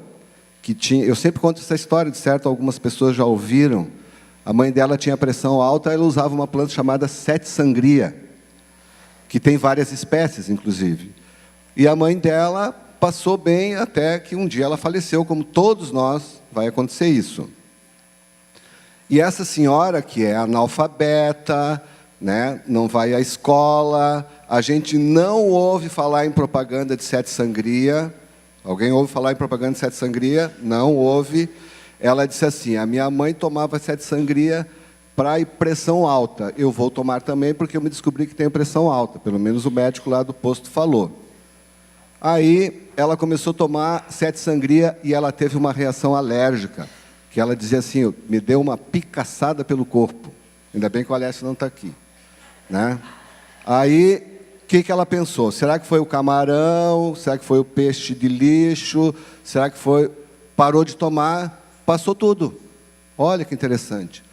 que tinha, eu sempre conto essa história, de certo, algumas pessoas já ouviram. A mãe dela tinha pressão alta, ela usava uma planta chamada sete sangria, que tem várias espécies, inclusive. E a mãe dela passou bem até que um dia ela faleceu, como todos nós, vai acontecer isso. E essa senhora, que é analfabeta, né, não vai à escola, a gente não ouve falar em propaganda de sete sangria. Alguém ouve falar em propaganda de sete sangria? Não ouve. Ela disse assim: a minha mãe tomava sete sangria para pressão alta. Eu vou tomar também porque eu me descobri que tenho pressão alta. Pelo menos o médico lá do posto falou. Aí ela começou a tomar sete sangria e ela teve uma reação alérgica, que ela dizia assim: me deu uma picaçada pelo corpo. Ainda bem que o Alessio não está aqui. Né? Aí que ela pensou? Será que foi o camarão? Será que foi o peixe de lixo? Será que foi... Parou de tomar, passou tudo. Olha que interessante.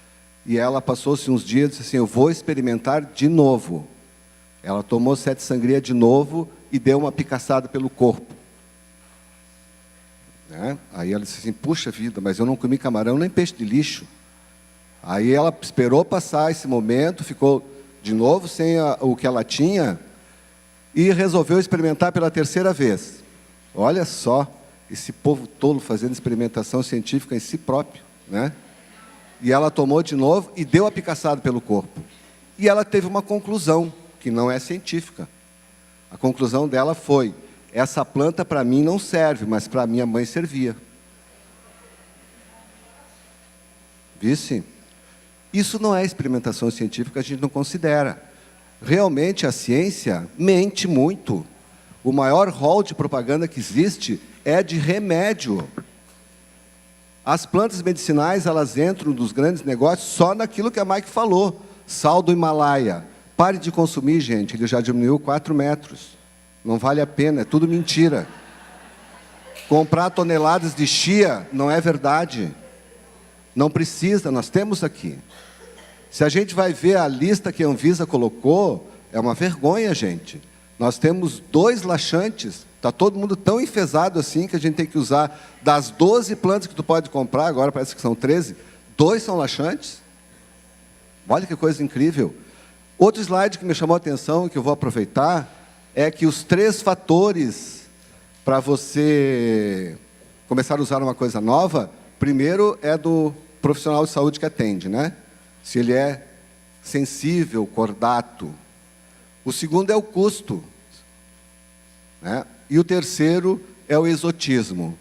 E ela passou-se uns dias e disse assim, eu vou experimentar de novo. Ela tomou 7 sangria de novo e deu uma picaçada pelo corpo. Né? Aí ela disse assim, puxa vida, mas eu não comi camarão nem peixe de lixo. Aí ela esperou passar esse momento, ficou de novo sem o que ela tinha e resolveu experimentar pela 3ª vez. Olha só, esse povo tolo fazendo experimentação científica em si próprio, né? E ela tomou de novo e deu a picaçada pelo corpo. E ela teve uma conclusão, que não é científica. A conclusão dela foi, essa planta para mim não serve, mas para minha mãe servia. Vice? Isso não é experimentação científica, a gente não considera. Realmente a ciência mente muito. O maior rol de propaganda que existe é de remédio. As plantas medicinais, elas entram nos grandes negócios só naquilo que a Mike falou. Sal do Himalaia. Pare de consumir, gente, ele já diminuiu 4 metros. Não vale a pena, é tudo mentira. Comprar toneladas de chia não é verdade. Não precisa, nós temos aqui. Se a gente vai ver a lista que a Anvisa colocou, é uma vergonha, gente. Nós temos 2 laxantes. Está todo mundo tão enfesado assim que a gente tem que usar das 12 plantas que tu pode comprar, agora parece que são 13, 2 são laxantes. Olha que coisa incrível. Outro slide que me chamou a atenção, que eu vou aproveitar, é que os 3 fatores para você começar a usar uma coisa nova, primeiro é do profissional de saúde que atende, né? Se ele é sensível, cordato. O segundo é o custo, né? E o terceiro é o exotismo.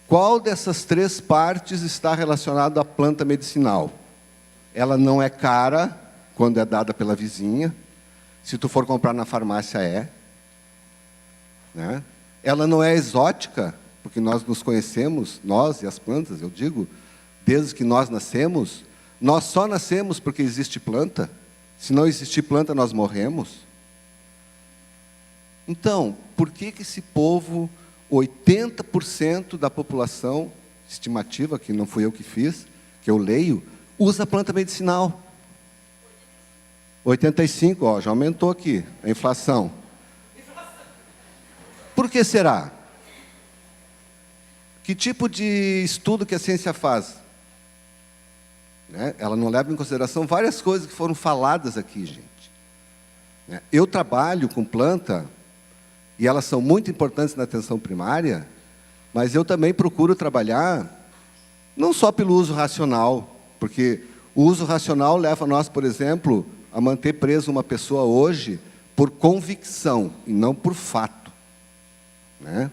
Qual dessas 3 partes está relacionado à planta medicinal? Ela não é cara quando é dada pela vizinha. Se tu for comprar na farmácia, é. Né? Ela não é exótica, porque nós nos conhecemos, nós e as plantas, eu digo, desde que nós nascemos. Nós só nascemos porque existe planta. Se não existir planta, nós morremos. Então, por que esse povo, 80% da população, estimativa, que não fui eu que fiz, que eu leio, usa planta medicinal? 85, ó, já aumentou aqui a inflação. Por que será? Que tipo de estudo que a ciência faz? Né? Ela não leva em consideração várias coisas que foram faladas aqui, gente. Né? Eu trabalho com planta, e elas são muito importantes na atenção primária, mas eu também procuro trabalhar não só pelo uso racional, porque o uso racional leva nós, por exemplo, a manter preso uma pessoa hoje por convicção e não por fato. Né?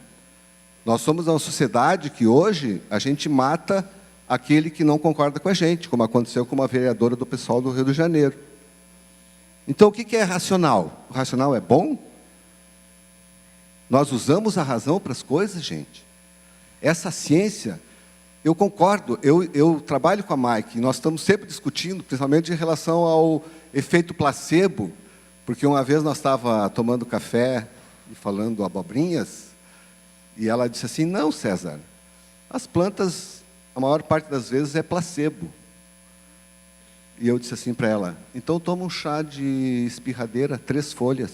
Nós somos uma sociedade que hoje a gente mata aquele que não concorda com a gente, como aconteceu com uma vereadora do pessoal do Rio de Janeiro. Então, o que é racional? O racional é bom? Nós usamos a razão para as coisas, gente. Essa ciência, eu concordo, eu trabalho com a Mike, nós estamos sempre discutindo, principalmente em relação ao efeito placebo, porque uma vez nós estávamos tomando café e falando abobrinhas, e ela disse assim, não, César, as plantas, a maior parte das vezes é placebo. E eu disse assim para ela, então toma um chá de espirradeira, 3 folhas.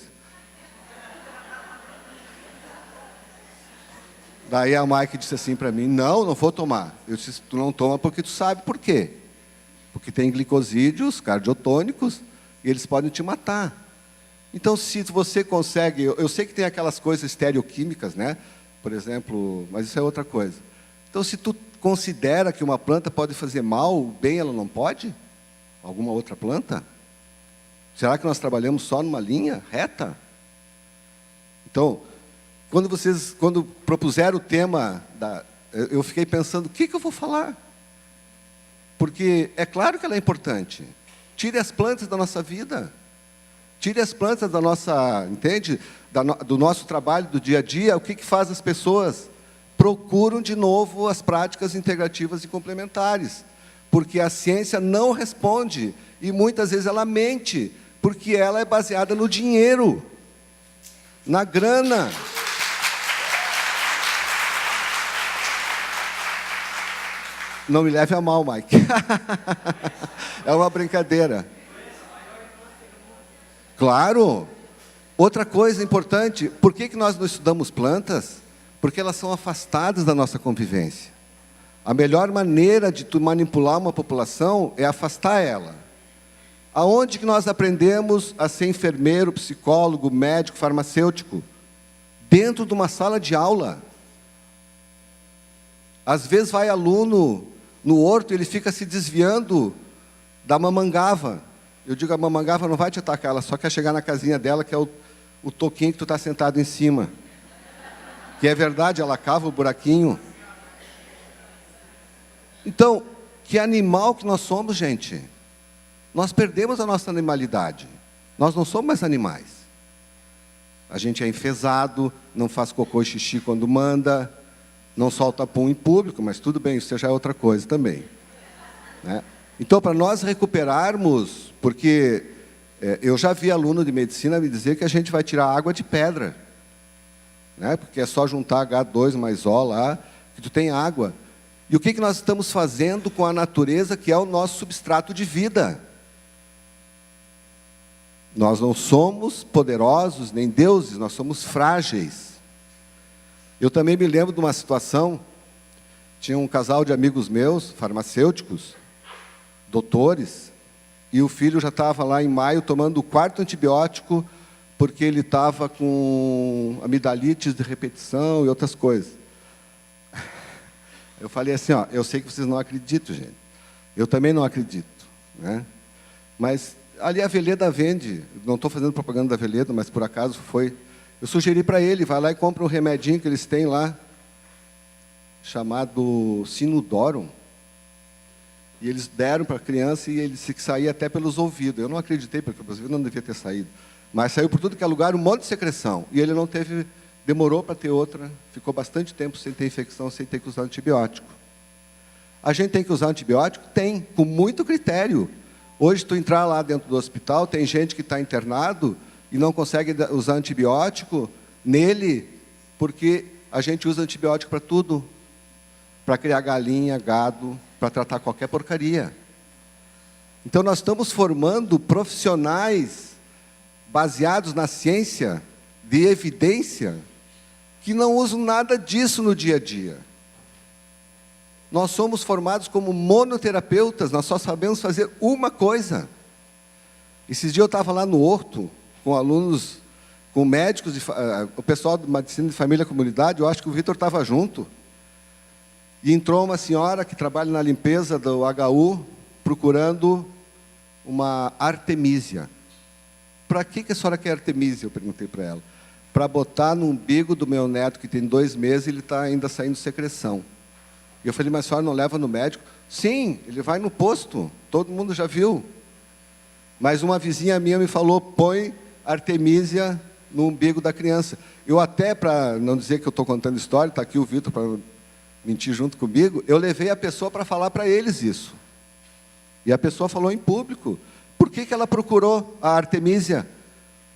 Daí a Mike disse assim para mim, não vou tomar. Eu disse, tu não toma porque tu sabe por quê. Porque tem glicosídeos, cardiotônicos, e eles podem te matar. Então, se você consegue... Eu sei que tem aquelas coisas estereoquímicas, né? Por exemplo, mas isso é outra coisa. Então, se tu considera que uma planta pode fazer mal, bem ela não pode? Alguma outra planta? Será que nós trabalhamos só numa linha reta? Então, quando propuseram o tema, eu fiquei pensando, o que eu vou falar? Porque é claro que ela é importante. Tire as plantas da nossa vida. Tire as plantas da nossa, entende? Do nosso trabalho, do dia a dia. O que faz as pessoas? Procuram de novo as práticas integrativas e complementares. Porque a ciência não responde. E muitas vezes ela mente. Porque ela é baseada no dinheiro, na grana. Não me leve a mal, Mike. É uma brincadeira. Claro. Outra coisa importante, por que nós não estudamos plantas? Porque elas são afastadas da nossa convivência. A melhor maneira de tu manipular uma população é afastar ela. Aonde que nós aprendemos a ser enfermeiro, psicólogo, médico, farmacêutico? Dentro de uma sala de aula. Às vezes vai aluno no horto, ele fica se desviando da mamangava. Eu digo, a mamangava não vai te atacar, ela só quer chegar na casinha dela, que é o toquinho que tu está sentado em cima. Que é verdade, ela cava o buraquinho. Então, que animal que nós somos, gente? Nós perdemos a nossa animalidade. Nós não somos mais animais. A gente é enfesado, não faz cocô e xixi quando manda, não solta pum em público, mas tudo bem, isso já é outra coisa também. Né? Então, para nós recuperarmos, porque eu já vi aluno de medicina me dizer que a gente vai tirar água de pedra. Né? Porque é só juntar H2 mais O lá, que tu tem água. E o que nós estamos fazendo com a natureza, que é o nosso substrato de vida? Nós não somos poderosos, nem deuses, nós somos frágeis. Eu também me lembro de uma situação, tinha um casal de amigos meus, farmacêuticos, doutores, e o filho já estava lá em maio tomando o 4º antibiótico, porque ele estava com amidalites de repetição e outras coisas. Eu falei assim, ó, eu sei que vocês não acreditam, gente. Eu também não acredito. Né? Mas ali a Veleda vende, não estou fazendo propaganda da Veleda, mas por acaso foi. Eu sugeri para ele, vai lá e compra um remedinho que eles têm lá, chamado Sinudorum. E eles deram para a criança e ele disse que saía até pelos ouvidos. Eu não acreditei, porque pelos ouvidos não devia ter saído. Mas saiu por tudo que é lugar, um monte de secreção. E ele não teve, demorou para ter outra, ficou bastante tempo sem ter infecção, sem ter que usar antibiótico. A gente tem que usar antibiótico? Tem, com muito critério. Hoje, tu entrar lá dentro do hospital, tem gente que está internado e não consegue usar antibiótico nele, porque a gente usa antibiótico para tudo. Para criar galinha, gado, para tratar qualquer porcaria. Então, nós estamos formando profissionais baseados na ciência, de evidência, que não usam nada disso no dia a dia. Nós somos formados como monoterapeutas, nós só sabemos fazer uma coisa. Esses dias eu estava lá no Horto, com alunos, com médicos, o pessoal de medicina de família e comunidade, eu acho que o Vitor estava junto. E entrou uma senhora que trabalha na limpeza do HU, procurando uma artemísia. Para que a senhora quer artemísia? Eu perguntei para ela. Para botar no umbigo do meu neto, que tem 2 meses, ele está ainda saindo secreção. E eu falei, mas a senhora não leva no médico? Sim, ele vai no posto, todo mundo já viu. Mas uma vizinha minha me falou, põe artemísia no umbigo da criança. Eu até, para não dizer que eu estou contando história, está aqui o Vitor para mentir junto comigo, eu levei a pessoa para falar para eles isso. E a pessoa falou em público. Por que ela procurou a artemísia?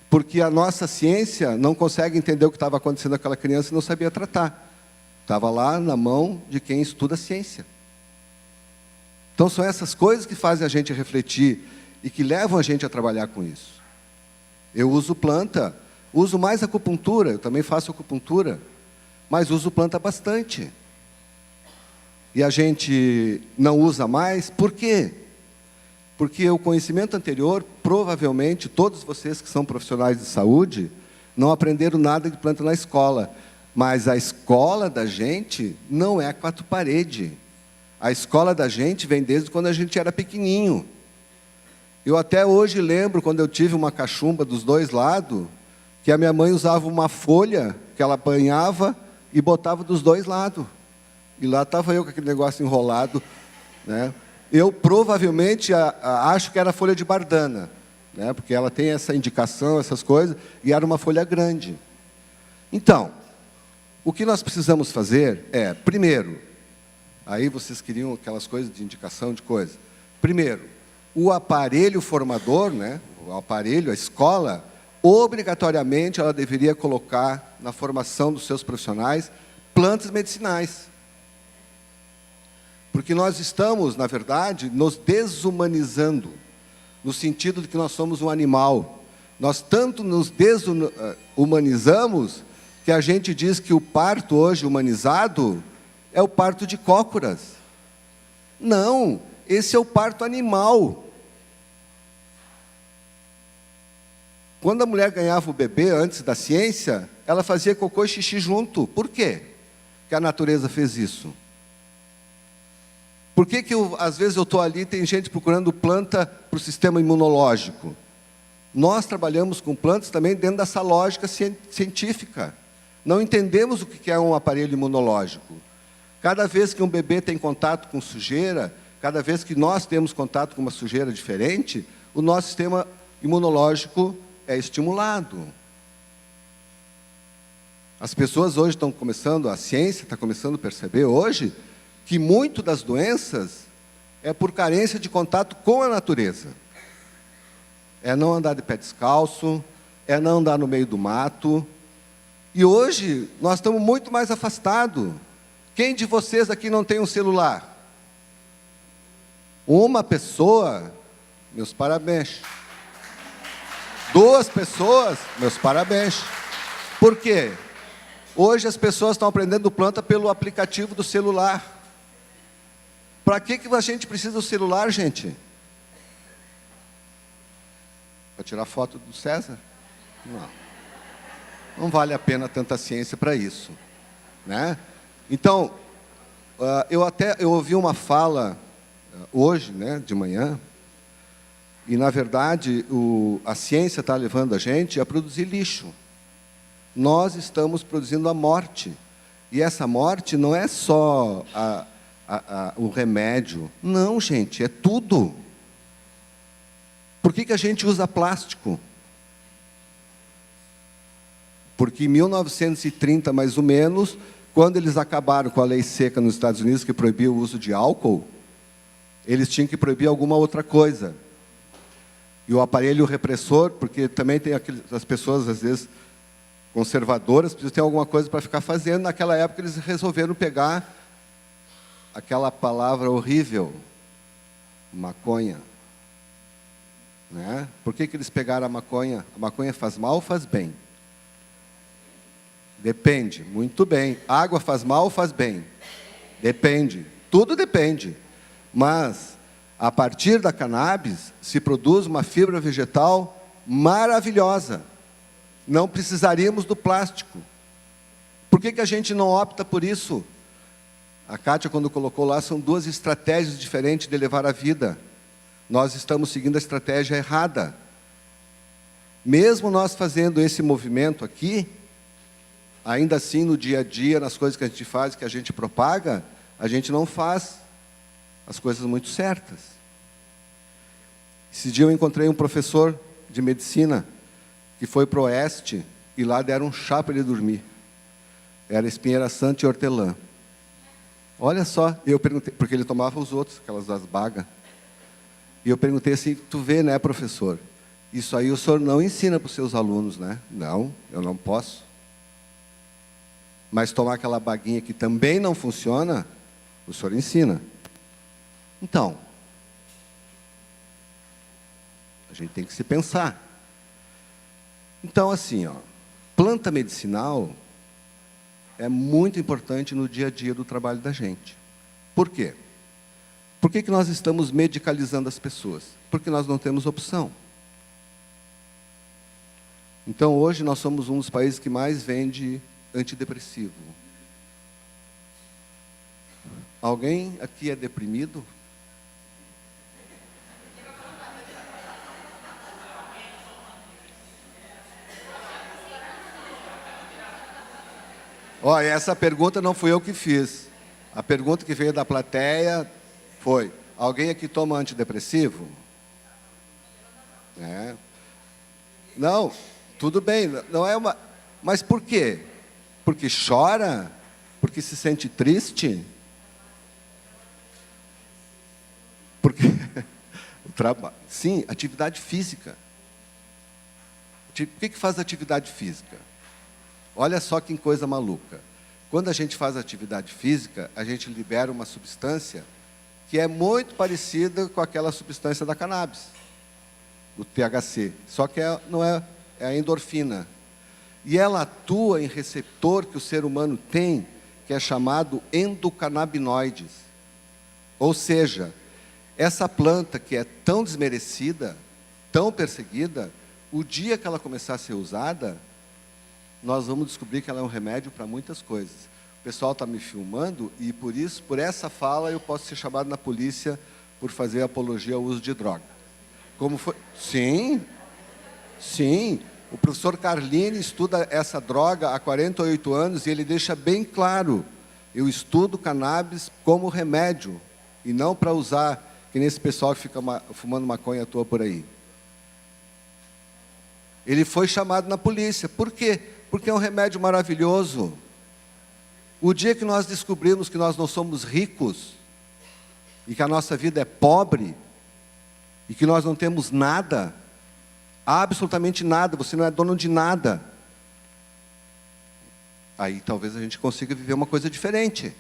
Porque a nossa ciência não consegue entender o que estava acontecendo com aquela criança e não sabia tratar. Estava lá na mão de quem estuda a ciência. Então, são essas coisas que fazem a gente refletir e que levam a gente a trabalhar com isso. Eu uso planta, uso mais acupuntura, eu também faço acupuntura, mas uso planta bastante. E a gente não usa mais, por quê? Porque o conhecimento anterior, provavelmente, todos vocês que são profissionais de saúde, não aprenderam nada de planta na escola. Mas a escola da gente não é a 4 paredes. A escola da gente vem desde quando a gente era pequenininho. Eu até hoje lembro, quando eu tive uma cachumba dos 2 lados, que a minha mãe usava uma folha que ela apanhava e botava dos 2 lados. E lá estava eu com aquele negócio enrolado. Né? Eu provavelmente acho que era folha de bardana, né? Porque ela tem essa indicação, essas coisas, e era uma folha grande. Então, o que nós precisamos fazer é, primeiro, aí vocês queriam aquelas coisas de indicação de coisa. Primeiro, o aparelho formador, né? o aparelho, a escola, obrigatoriamente ela deveria colocar na formação dos seus profissionais plantas medicinais. Porque nós estamos, na verdade, nos desumanizando, no sentido de que nós somos um animal. Nós tanto nos desumanizamos que a gente diz que o parto hoje humanizado é o parto de cócoras. Não, esse é o parto animal. Quando a mulher ganhava o bebê, antes da ciência, ela fazia cocô e xixi junto. Por quê que a natureza fez isso? Por que às vezes eu estou ali e tem gente procurando planta para o sistema imunológico? Nós trabalhamos com plantas também dentro dessa lógica científica. Não entendemos o que é um aparelho imunológico. Cada vez que um bebê tem contato com sujeira, cada vez que nós temos contato com uma sujeira diferente, o nosso sistema imunológico é estimulado. As pessoas hoje estão começando, a ciência está começando a perceber hoje, que muito das doenças é por carência de contato com a natureza. É não andar de pé descalço, é não andar no meio do mato. E hoje nós estamos muito mais afastados. Quem de vocês aqui não tem um celular? Uma pessoa, meus parabéns. 2 pessoas, meus parabéns. Por quê? Hoje as pessoas estão aprendendo planta pelo aplicativo do celular. Para que a gente precisa do celular, gente? Para tirar foto do César? Não. Não vale a pena tanta ciência para isso, né? Então, eu ouvi uma fala hoje, né, de manhã, e, na verdade, a ciência está levando a gente a produzir lixo. Nós estamos produzindo a morte. E essa morte não é só o remédio. Não, gente, é tudo. Por que a gente usa plástico? Porque em 1930, mais ou menos, quando eles acabaram com a lei seca nos Estados Unidos, que proibia o uso de álcool, eles tinham que proibir alguma outra coisa. E o aparelho repressor, porque também tem as pessoas, às vezes, conservadoras, precisam ter alguma coisa para ficar fazendo. Naquela época, eles resolveram pegar aquela palavra horrível, maconha. Né? Por que eles pegaram a maconha? A maconha faz mal ou faz bem? Depende. Muito bem. Água faz mal ou faz bem? Depende. Tudo depende. Mas, a partir da cannabis, se produz uma fibra vegetal maravilhosa. Não precisaríamos do plástico. Por que a gente não opta por isso? A Kátia, quando colocou lá, são 2 estratégias diferentes de levar a vida. Nós estamos seguindo a estratégia errada. Mesmo nós fazendo esse movimento aqui, ainda assim, no dia a dia, nas coisas que a gente faz, que a gente propaga, a gente não faz as coisas muito certas. Esse dia eu encontrei um professor de medicina que foi para o oeste e lá deram um chá para ele dormir. Era espinheira santa e hortelã. Olha só, eu perguntei, porque ele tomava os outros, aquelas das bagas. E eu perguntei assim, tu vê, né, professor? Isso aí o senhor não ensina para os seus alunos, né? Não, eu não posso. Mas tomar aquela baguinha que também não funciona, o senhor ensina. Então, a gente tem que se pensar. Então, assim, ó, planta medicinal é muito importante no dia a dia do trabalho da gente. Por quê? Por que nós estamos medicalizando as pessoas? Porque nós não temos opção. Então, hoje, nós somos um dos países que mais vende antidepressivo. Alguém aqui é deprimido? Olha, essa pergunta não fui eu que fiz. A pergunta que veio da plateia foi: alguém aqui toma antidepressivo? É. Não, tudo bem, não é uma... Mas por quê? Porque chora? Porque se sente triste? Porque o trabalho... Sim, atividade física. Por que faz atividade física? Olha só que coisa maluca. Quando a gente faz atividade física, a gente libera uma substância que é muito parecida com aquela substância da cannabis, do THC. Só que não é a endorfina. E ela atua em receptor que o ser humano tem, que é chamado endocannabinoides. Ou seja, essa planta que é tão desmerecida, tão perseguida, o dia que ela começar a ser usada, nós vamos descobrir que ela é um remédio para muitas coisas. O pessoal está me filmando e, por isso, por essa fala, eu posso ser chamado na polícia por fazer apologia ao uso de droga. Como foi? Sim, sim. O professor Carlini estuda essa droga há 48 anos e ele deixa bem claro, eu estudo cannabis como remédio e não para usar, que nem esse pessoal que fica fumando maconha à toa por aí. Ele foi chamado na polícia. Por quê? Porque é um remédio maravilhoso. O dia que nós descobrimos que nós não somos ricos, e que a nossa vida é pobre, e que nós não temos nada, absolutamente nada, você não é dono de nada, aí talvez a gente consiga viver uma coisa diferente.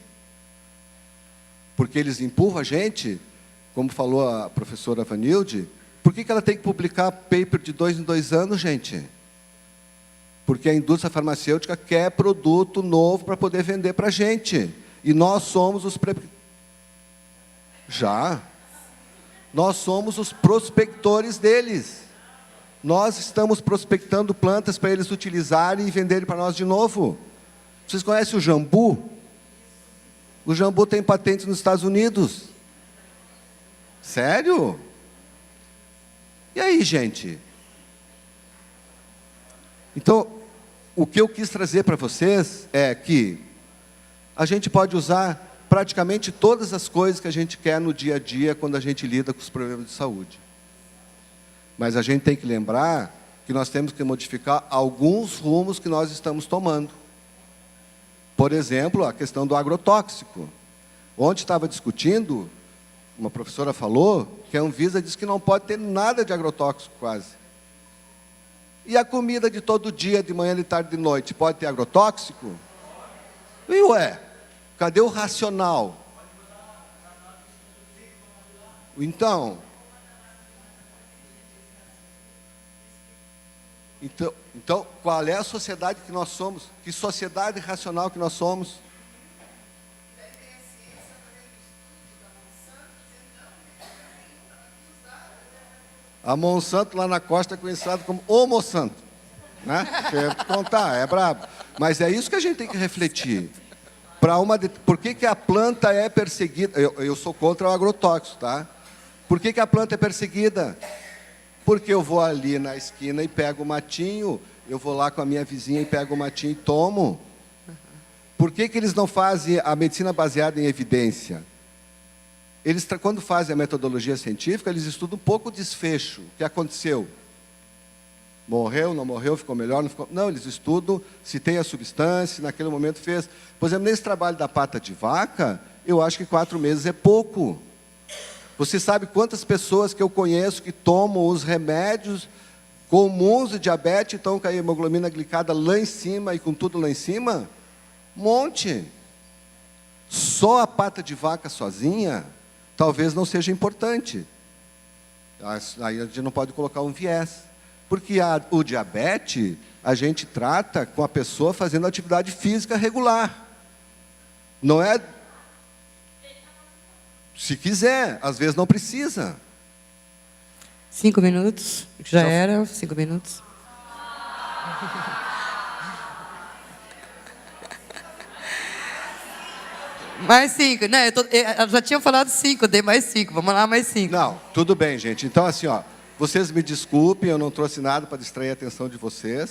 Porque eles empurram a gente, como falou a professora Vanilde, por que ela tem que publicar paper de 2 em 2 anos, gente? Porque a indústria farmacêutica quer produto novo para poder vender para a gente. E nós somos os... Nós somos os prospectores deles. Nós estamos prospectando plantas para eles utilizarem e venderem para nós de novo. Vocês conhecem o jambu? O jambu tem patente nos Estados Unidos. Sério? E aí, gente? Então, o que eu quis trazer para vocês é que a gente pode usar praticamente todas as coisas que a gente quer no dia a dia quando a gente lida com os problemas de saúde. Mas a gente tem que lembrar que nós temos que modificar alguns rumos que nós estamos tomando. Por exemplo, a questão do agrotóxico. Ontem estava discutindo, uma professora falou que a Anvisa diz que não pode ter nada de agrotóxico quase. E a comida de todo dia, de manhã, de tarde, de noite, pode ter agrotóxico? E ué, cadê o racional? Então, qual é a sociedade que nós somos? Que sociedade racional que nós somos? A Monsanto lá na costa é conhecida como o Monsanto, né? Contar, é brabo. Mas é isso que a gente tem que refletir. Por que a planta é perseguida? Eu sou contra o agrotóxico, tá? Por que a planta é perseguida? Porque eu vou ali na esquina e pego o matinho, eu vou lá com a minha vizinha e pego o matinho e tomo. Por que eles não fazem a medicina baseada em evidência? Eles, quando fazem a metodologia científica, eles estudam um pouco o desfecho. O que aconteceu? Morreu, não morreu, ficou melhor, não ficou... Não, eles estudam se tem a substância, naquele momento fez. Por exemplo, nesse trabalho da pata de vaca, eu acho que 4 meses é pouco. Você sabe quantas pessoas que eu conheço que tomam os remédios comuns de diabetes, estão com a hemoglobina glicada lá em cima e com tudo lá em cima? Monte. Só a pata de vaca sozinha talvez não seja importante. Aí a gente não pode colocar um viés. Porque o diabetes, a gente trata com a pessoa fazendo atividade física regular. Não é... Se quiser, às vezes não precisa. 5 minutos, já era, 5 minutos. Mais 5, né? Eu já tinha falado 5, dei mais 5. Vamos lá, mais 5. Não, tudo bem, gente. Então, assim, ó, vocês me desculpem, eu não trouxe nada para distrair a atenção de vocês.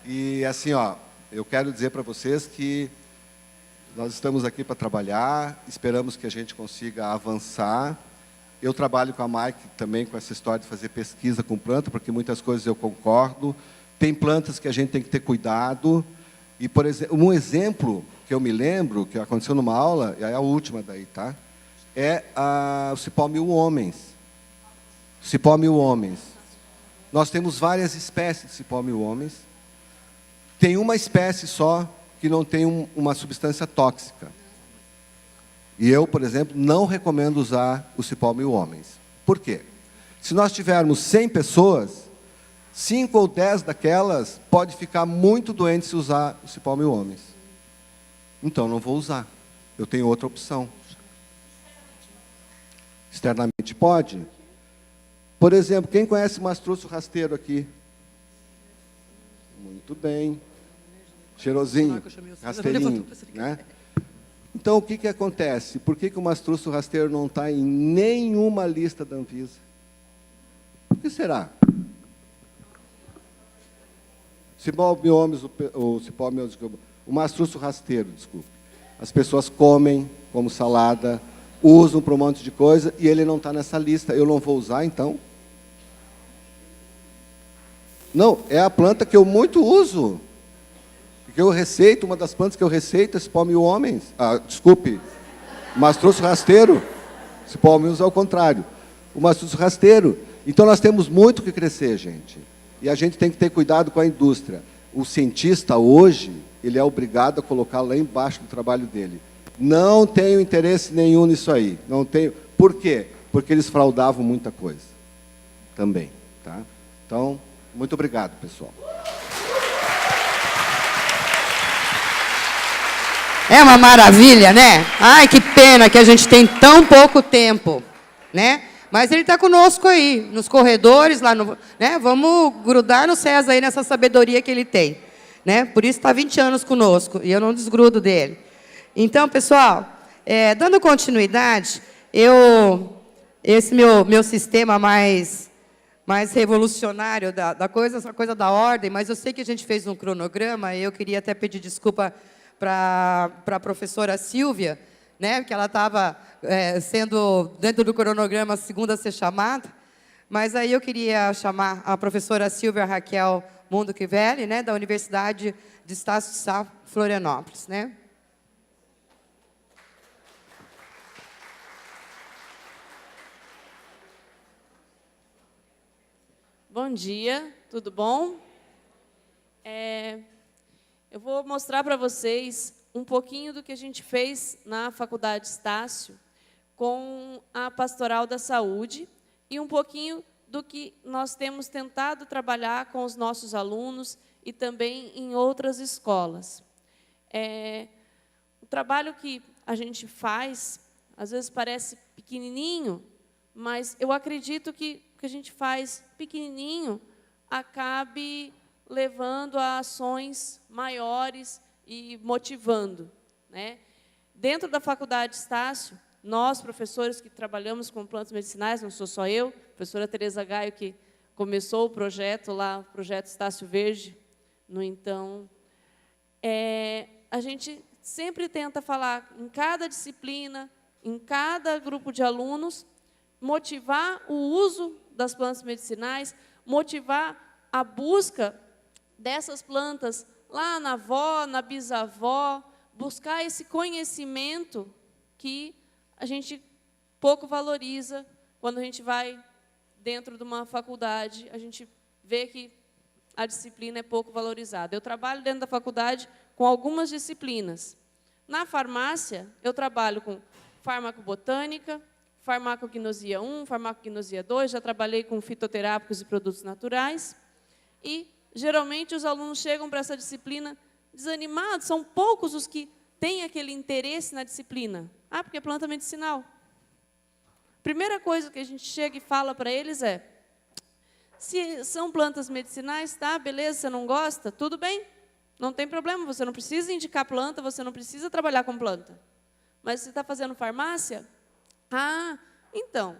E, assim, ó, eu quero dizer para vocês que nós estamos aqui para trabalhar, esperamos que a gente consiga avançar. Eu trabalho com a Mike também com essa história de fazer pesquisa com planta, porque muitas coisas eu concordo. Tem plantas que a gente tem que ter cuidado. E, por exemplo, um exemplo que eu me lembro, que aconteceu numa aula, é a última daí, tá? É o cipó 1000 homens. Cipó 1000 homens. Nós temos várias espécies de cipó mil-homens. Tem uma espécie só que não tem uma substância tóxica. E eu, por exemplo, não recomendo usar o cipó mil-homens. Por quê? Se nós tivermos 100 pessoas, 5 ou 10 daquelas pode ficar muito doente se usar o cipó mil-homens. Então, não vou usar. Eu tenho outra opção. Externamente pode. Por exemplo, quem conhece mastrúcio rasteiro aqui? Muito bem. Cheirosinho, rasteirinho, né? Então, o que acontece? Por que o mastrúcio rasteiro não está em nenhuma lista da Anvisa? Por que será? Cipó mil-homens, o mastrúcio rasteiro, desculpe. As pessoas comem como salada, usam para um monte de coisa, e ele não está nessa lista. Eu não vou usar, então? Não, é a planta que eu muito uso. Porque eu receito, uma das plantas que eu receito é cipó mil-homens. Desculpe, mastrúcio rasteiro. Cipó mil é o contrário. O mastrúcio rasteiro. Então, nós temos muito que crescer, gente. E a gente tem que ter cuidado com a indústria. O cientista, hoje, ele é obrigado a colocar lá embaixo do trabalho dele. Não tenho interesse nenhum nisso aí. Não tenho. Por quê? Porque eles fraudavam muita coisa. Também. Tá? Então, muito obrigado, pessoal. É uma maravilha, né? Ai, que pena que a gente tem tão pouco tempo, né? Mas ele está conosco aí, nos corredores, lá no, né? Vamos grudar no César aí nessa sabedoria que ele tem, né? Por isso está 20 anos conosco, e eu não desgrudo dele. Então, pessoal, dando continuidade, esse meu sistema mais revolucionário da coisa, essa coisa da ordem, mas eu sei que a gente fez um cronograma, e eu queria até pedir desculpa para a professora Silvia, né, que ela estava sendo, dentro do cronograma, a segunda a ser chamada, mas aí eu queria chamar a professora Silvia Raquel Munduchivelli, né, da Universidade de Estácio de Sá, Florianópolis. Né? Bom dia, tudo bom? Eu vou mostrar para vocês um pouquinho do que a gente fez na Faculdade Estácio com a Pastoral da Saúde e um pouquinho do que nós temos tentado trabalhar com os nossos alunos e também em outras escolas. O trabalho que a gente faz, às vezes parece pequenininho, mas eu acredito que o que a gente faz pequenininho acabe levando a ações maiores e motivando. Né? Dentro da Faculdade Estácio, nós, professores que trabalhamos com plantas medicinais, não sou só eu, a professora Tereza Gaio, que começou o projeto lá, o projeto Estácio Verde, no então, a gente sempre tenta falar em cada disciplina, em cada grupo de alunos, motivar o uso das plantas medicinais, motivar a busca dessas plantas lá na avó, na bisavó, buscar esse conhecimento que a gente pouco valoriza quando a gente vai dentro de uma faculdade, a gente vê que a disciplina é pouco valorizada. Eu trabalho dentro da faculdade com algumas disciplinas. Na farmácia, eu trabalho com farmacobotânica, farmacognosia 1, farmacognosia 2, já trabalhei com fitoterápicos e produtos naturais, e geralmente os alunos chegam para essa disciplina desanimados, são poucos os que têm aquele interesse na disciplina. Porque é planta medicinal. Primeira coisa que a gente chega e fala para eles se são plantas medicinais, tá, beleza, você não gosta, tudo bem, não tem problema, você não precisa indicar planta, você não precisa trabalhar com planta. Mas você está fazendo farmácia? Então,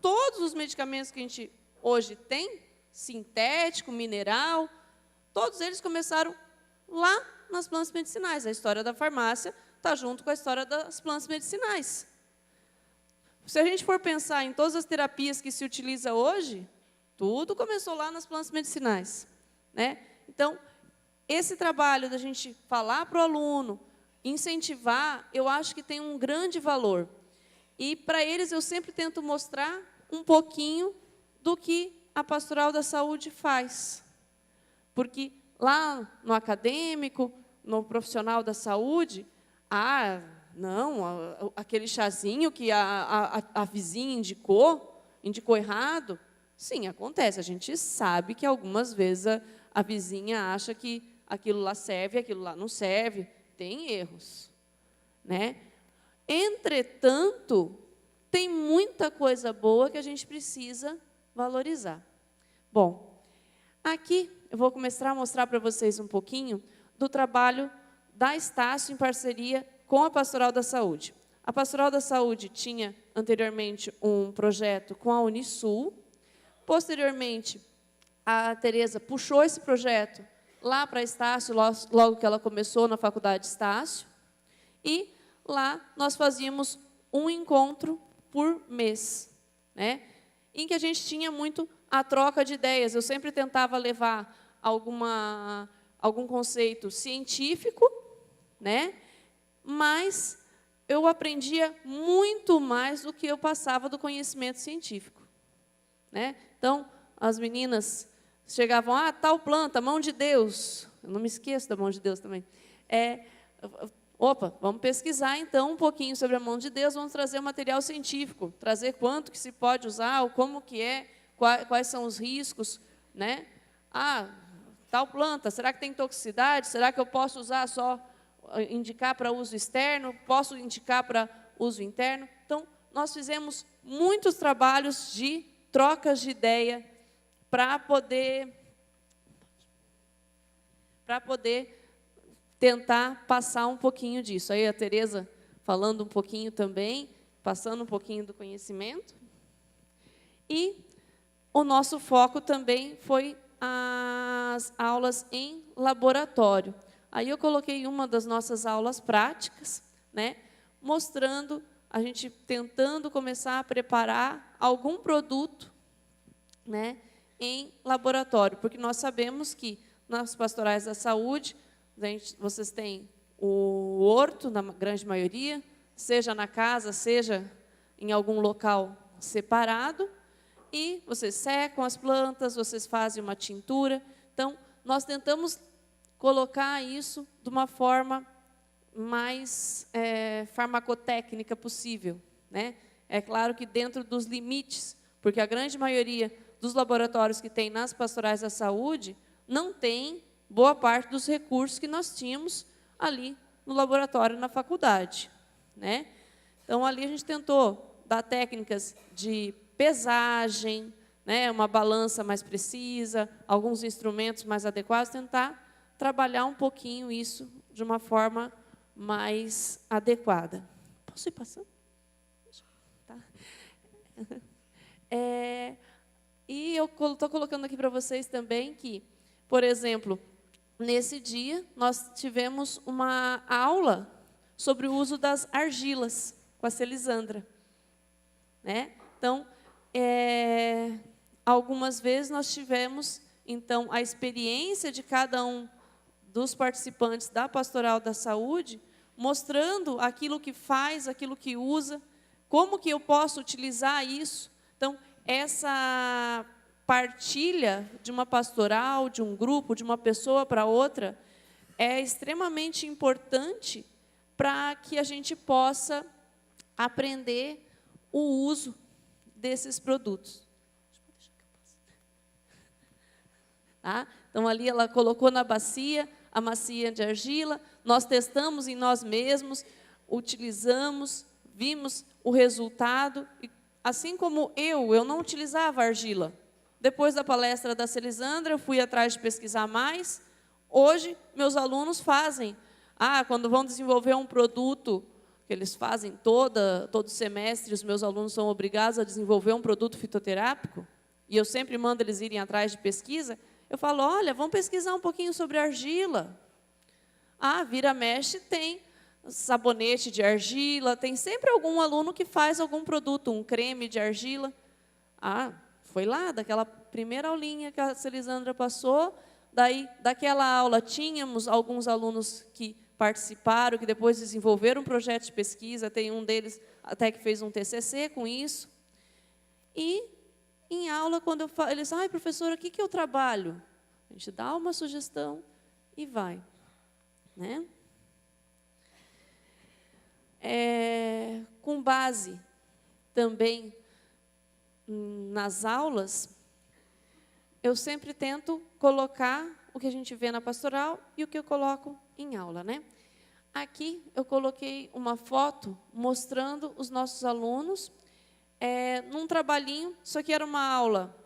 todos os medicamentos que a gente hoje tem, sintético, mineral, todos eles começaram lá nas plantas medicinais. A história da farmácia está junto com a história das plantas medicinais. Se a gente for pensar em todas as terapias que se utiliza hoje, tudo começou lá nas plantas medicinais. Né? Então, esse trabalho da gente falar para o aluno, incentivar, eu acho que tem um grande valor. E, para eles, eu sempre tento mostrar um pouquinho do que a pastoral da saúde faz. Porque lá no acadêmico, no profissional da saúde, não, aquele chazinho que a vizinha indicou errado. Sim, acontece. A gente sabe que algumas vezes a vizinha acha que aquilo lá serve, aquilo lá não serve. Tem erros, né? Entretanto, tem muita coisa boa que a gente precisa valorizar. Bom, aqui eu vou começar a mostrar para vocês um pouquinho do trabalho da Estácio em parceria com a Pastoral da Saúde. A Pastoral da Saúde tinha anteriormente um projeto com a Unisul. Posteriormente, a Tereza puxou esse projeto lá para a Estácio, logo que ela começou na Faculdade Estácio. E lá nós fazíamos um encontro por mês, né? Em que a gente tinha muito a troca de ideias. Eu sempre tentava levar algum conceito científico, né? Mas eu aprendia muito mais do que eu passava do conhecimento científico, né? Então, as meninas chegavam, tal planta, mão de Deus. Eu não me esqueço da mão de Deus também. Opa, vamos pesquisar, então, um pouquinho sobre a mão de Deus, vamos trazer o material científico, trazer quanto que se pode usar, como que é, quais são os riscos, né? Tal planta, será que tem toxicidade? Será que eu posso usar só, indicar para uso externo? Posso indicar para uso interno? Então, nós fizemos muitos trabalhos de trocas de ideia para poder tentar passar um pouquinho disso. Aí a Tereza falando um pouquinho também, passando um pouquinho do conhecimento. E o nosso foco também foi as aulas em laboratório. Aí eu coloquei uma das nossas aulas práticas, né, mostrando, a gente tentando começar a preparar algum produto, né, em laboratório, porque nós sabemos que nas pastorais da saúde, vocês têm o horto, na grande maioria, seja na casa, seja em algum local separado, e vocês secam as plantas, vocês fazem uma tintura. Então, nós tentamos colocar isso de uma forma mais farmacotécnica possível, né? É claro que dentro dos limites, porque a grande maioria dos laboratórios que tem nas pastorais da saúde não tem boa parte dos recursos que nós tínhamos ali no laboratório na faculdade, né? Então, ali a gente tentou dar técnicas de pesagem, né, uma balança mais precisa, alguns instrumentos mais adequados, tentar trabalhar um pouquinho isso de uma forma mais adequada. Posso ir passando? Tá. E eu estou colocando aqui para vocês também que, por exemplo, nesse dia, nós tivemos uma aula sobre o uso das argilas com a Celisandra, né? Então, algumas vezes nós tivemos, então, a experiência de cada um dos participantes da Pastoral da Saúde, mostrando aquilo que faz, aquilo que usa, como que eu posso utilizar isso. Então, essa partilha de uma pastoral, de um grupo, de uma pessoa para outra, é extremamente importante para que a gente possa aprender o uso desses produtos. Tá? Então, ali ela colocou na bacia a massinha de argila, nós testamos em nós mesmos, utilizamos, vimos o resultado, e assim como eu não utilizava argila. Depois da palestra da Celisandra, eu fui atrás de pesquisar mais. Hoje, meus alunos fazem. Quando vão desenvolver um produto, que eles fazem todo semestre, os meus alunos são obrigados a desenvolver um produto fitoterápico, e eu sempre mando eles irem atrás de pesquisa, eu falo, olha, vamos pesquisar um pouquinho sobre argila. Vira mexe, tem sabonete de argila, tem sempre algum aluno que faz algum produto, um creme de argila. Foi lá, daquela primeira aulinha que a Celisandra passou, daí, daquela aula, tínhamos alguns alunos que participaram, que depois desenvolveram um projeto de pesquisa, tem um deles até que fez um TCC com isso. E Em aula, quando eu falo, eles ai, professora, o que eu trabalho? A gente dá uma sugestão e vai. Né? Com base também nas aulas, eu sempre tento colocar o que a gente vê na pastoral e o que eu coloco em aula, né? Aqui eu coloquei uma foto mostrando os nossos alunos num trabalhinho. Isso aqui era uma aula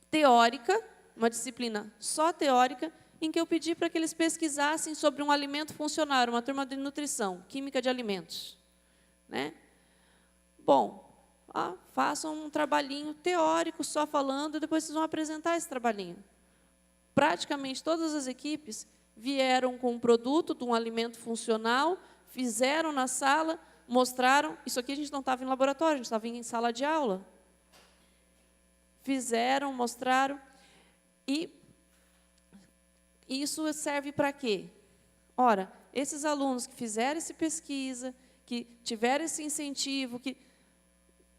teórica, uma disciplina só teórica, em que eu pedi para que eles pesquisassem sobre um alimento funcional, uma turma de nutrição, química de alimentos. Né? Bom, façam um trabalhinho teórico só falando, e depois vocês vão apresentar esse trabalhinho. Praticamente todas as equipes vieram com um produto de um alimento funcional, fizeram na sala, mostraram. Isso aqui a gente não estava em laboratório, a gente estava em sala de aula. Fizeram, mostraram. E isso serve para quê? Ora, esses alunos que fizeram essa pesquisa, que tiveram esse incentivo, que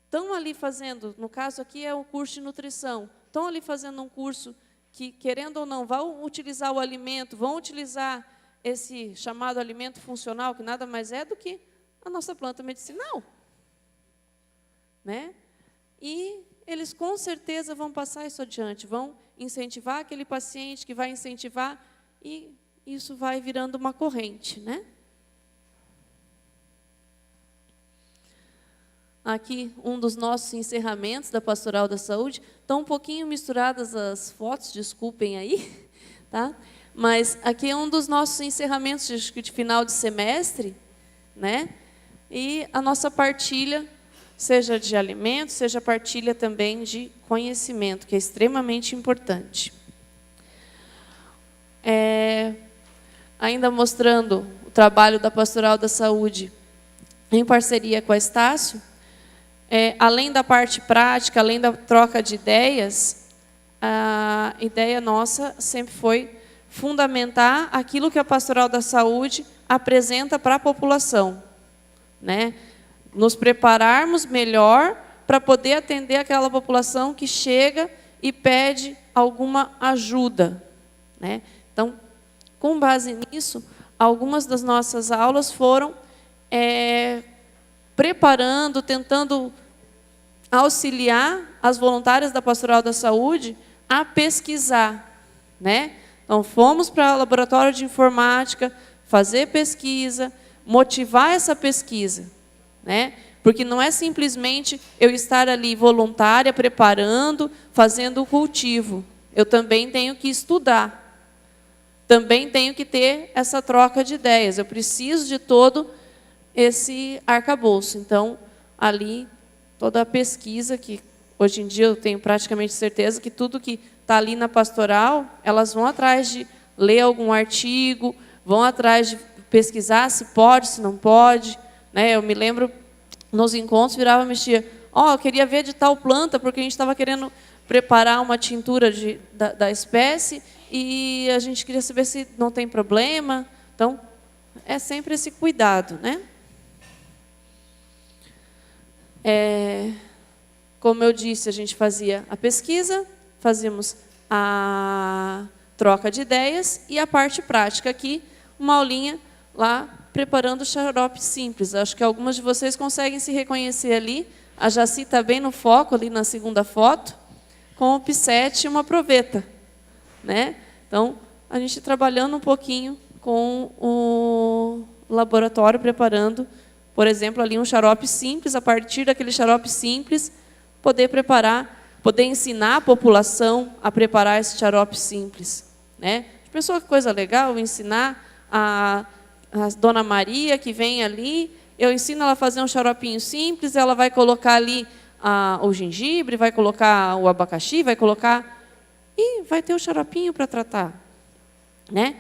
estão ali fazendo, no caso aqui é o curso de nutrição, estão ali fazendo um curso que, querendo ou não, vão utilizar o alimento, vão utilizar esse chamado alimento funcional, que nada mais é do que a nossa planta medicinal. Né? E eles, com certeza, vão passar isso adiante, vão incentivar aquele paciente que vai incentivar, e isso vai virando uma corrente. Né? Aqui, um dos nossos encerramentos da Pastoral da Saúde. Estão um pouquinho misturadas as fotos, desculpem aí. Tá? Mas aqui é um dos nossos encerramentos de final de semestre. Né? E a nossa partilha, seja de alimentos, seja partilha também de conhecimento, que é extremamente importante. Ainda mostrando o trabalho da Pastoral da Saúde em parceria com a Estácio, além da parte prática, além da troca de ideias, a ideia nossa sempre foi fundamentar aquilo que a Pastoral da Saúde apresenta para a população. Né? Nos prepararmos melhor para poder atender aquela população que chega e pede alguma ajuda. Né? Então, com base nisso, algumas das nossas aulas foram preparando, tentando auxiliar as voluntárias da Pastoral da Saúde a pesquisar. Né? Então, fomos para o laboratório de informática, fazer pesquisa, motivar essa pesquisa. Né? Porque não é simplesmente eu estar ali voluntária, preparando, fazendo o cultivo. Eu também tenho que estudar. Também tenho que ter essa troca de ideias. Eu preciso de todo esse arcabouço. Então, ali, toda a pesquisa, que hoje em dia eu tenho praticamente certeza que tudo que está ali na pastoral, elas vão atrás de ler algum artigo, vão atrás de pesquisar se pode, se não pode. Né? Eu me lembro, nos encontros, virava e mexia. Eu queria ver de tal planta, porque a gente estava querendo preparar uma tintura da espécie, e a gente queria saber se não tem problema. Então, é sempre esse cuidado. Né? Como eu disse, a gente fazia a pesquisa, fazíamos a troca de ideias, e a parte prática aqui, uma aulinha lá, preparando o xarope simples. Acho que algumas de vocês conseguem se reconhecer ali. A Jaci está bem no foco, ali na segunda foto, com o pissete e uma proveta. Né? Então, a gente trabalhando um pouquinho com o laboratório, preparando, por exemplo, ali um xarope simples, a partir daquele xarope simples, poder preparar, poder ensinar a população a preparar esse xarope simples. Né? Pensou que coisa legal, ensinar a Dona Maria, que vem ali, eu ensino ela a fazer um xaropinho simples, ela vai colocar ali o gengibre, vai colocar o abacaxi, vai colocar... E vai ter o xaropinho para tratar. Né?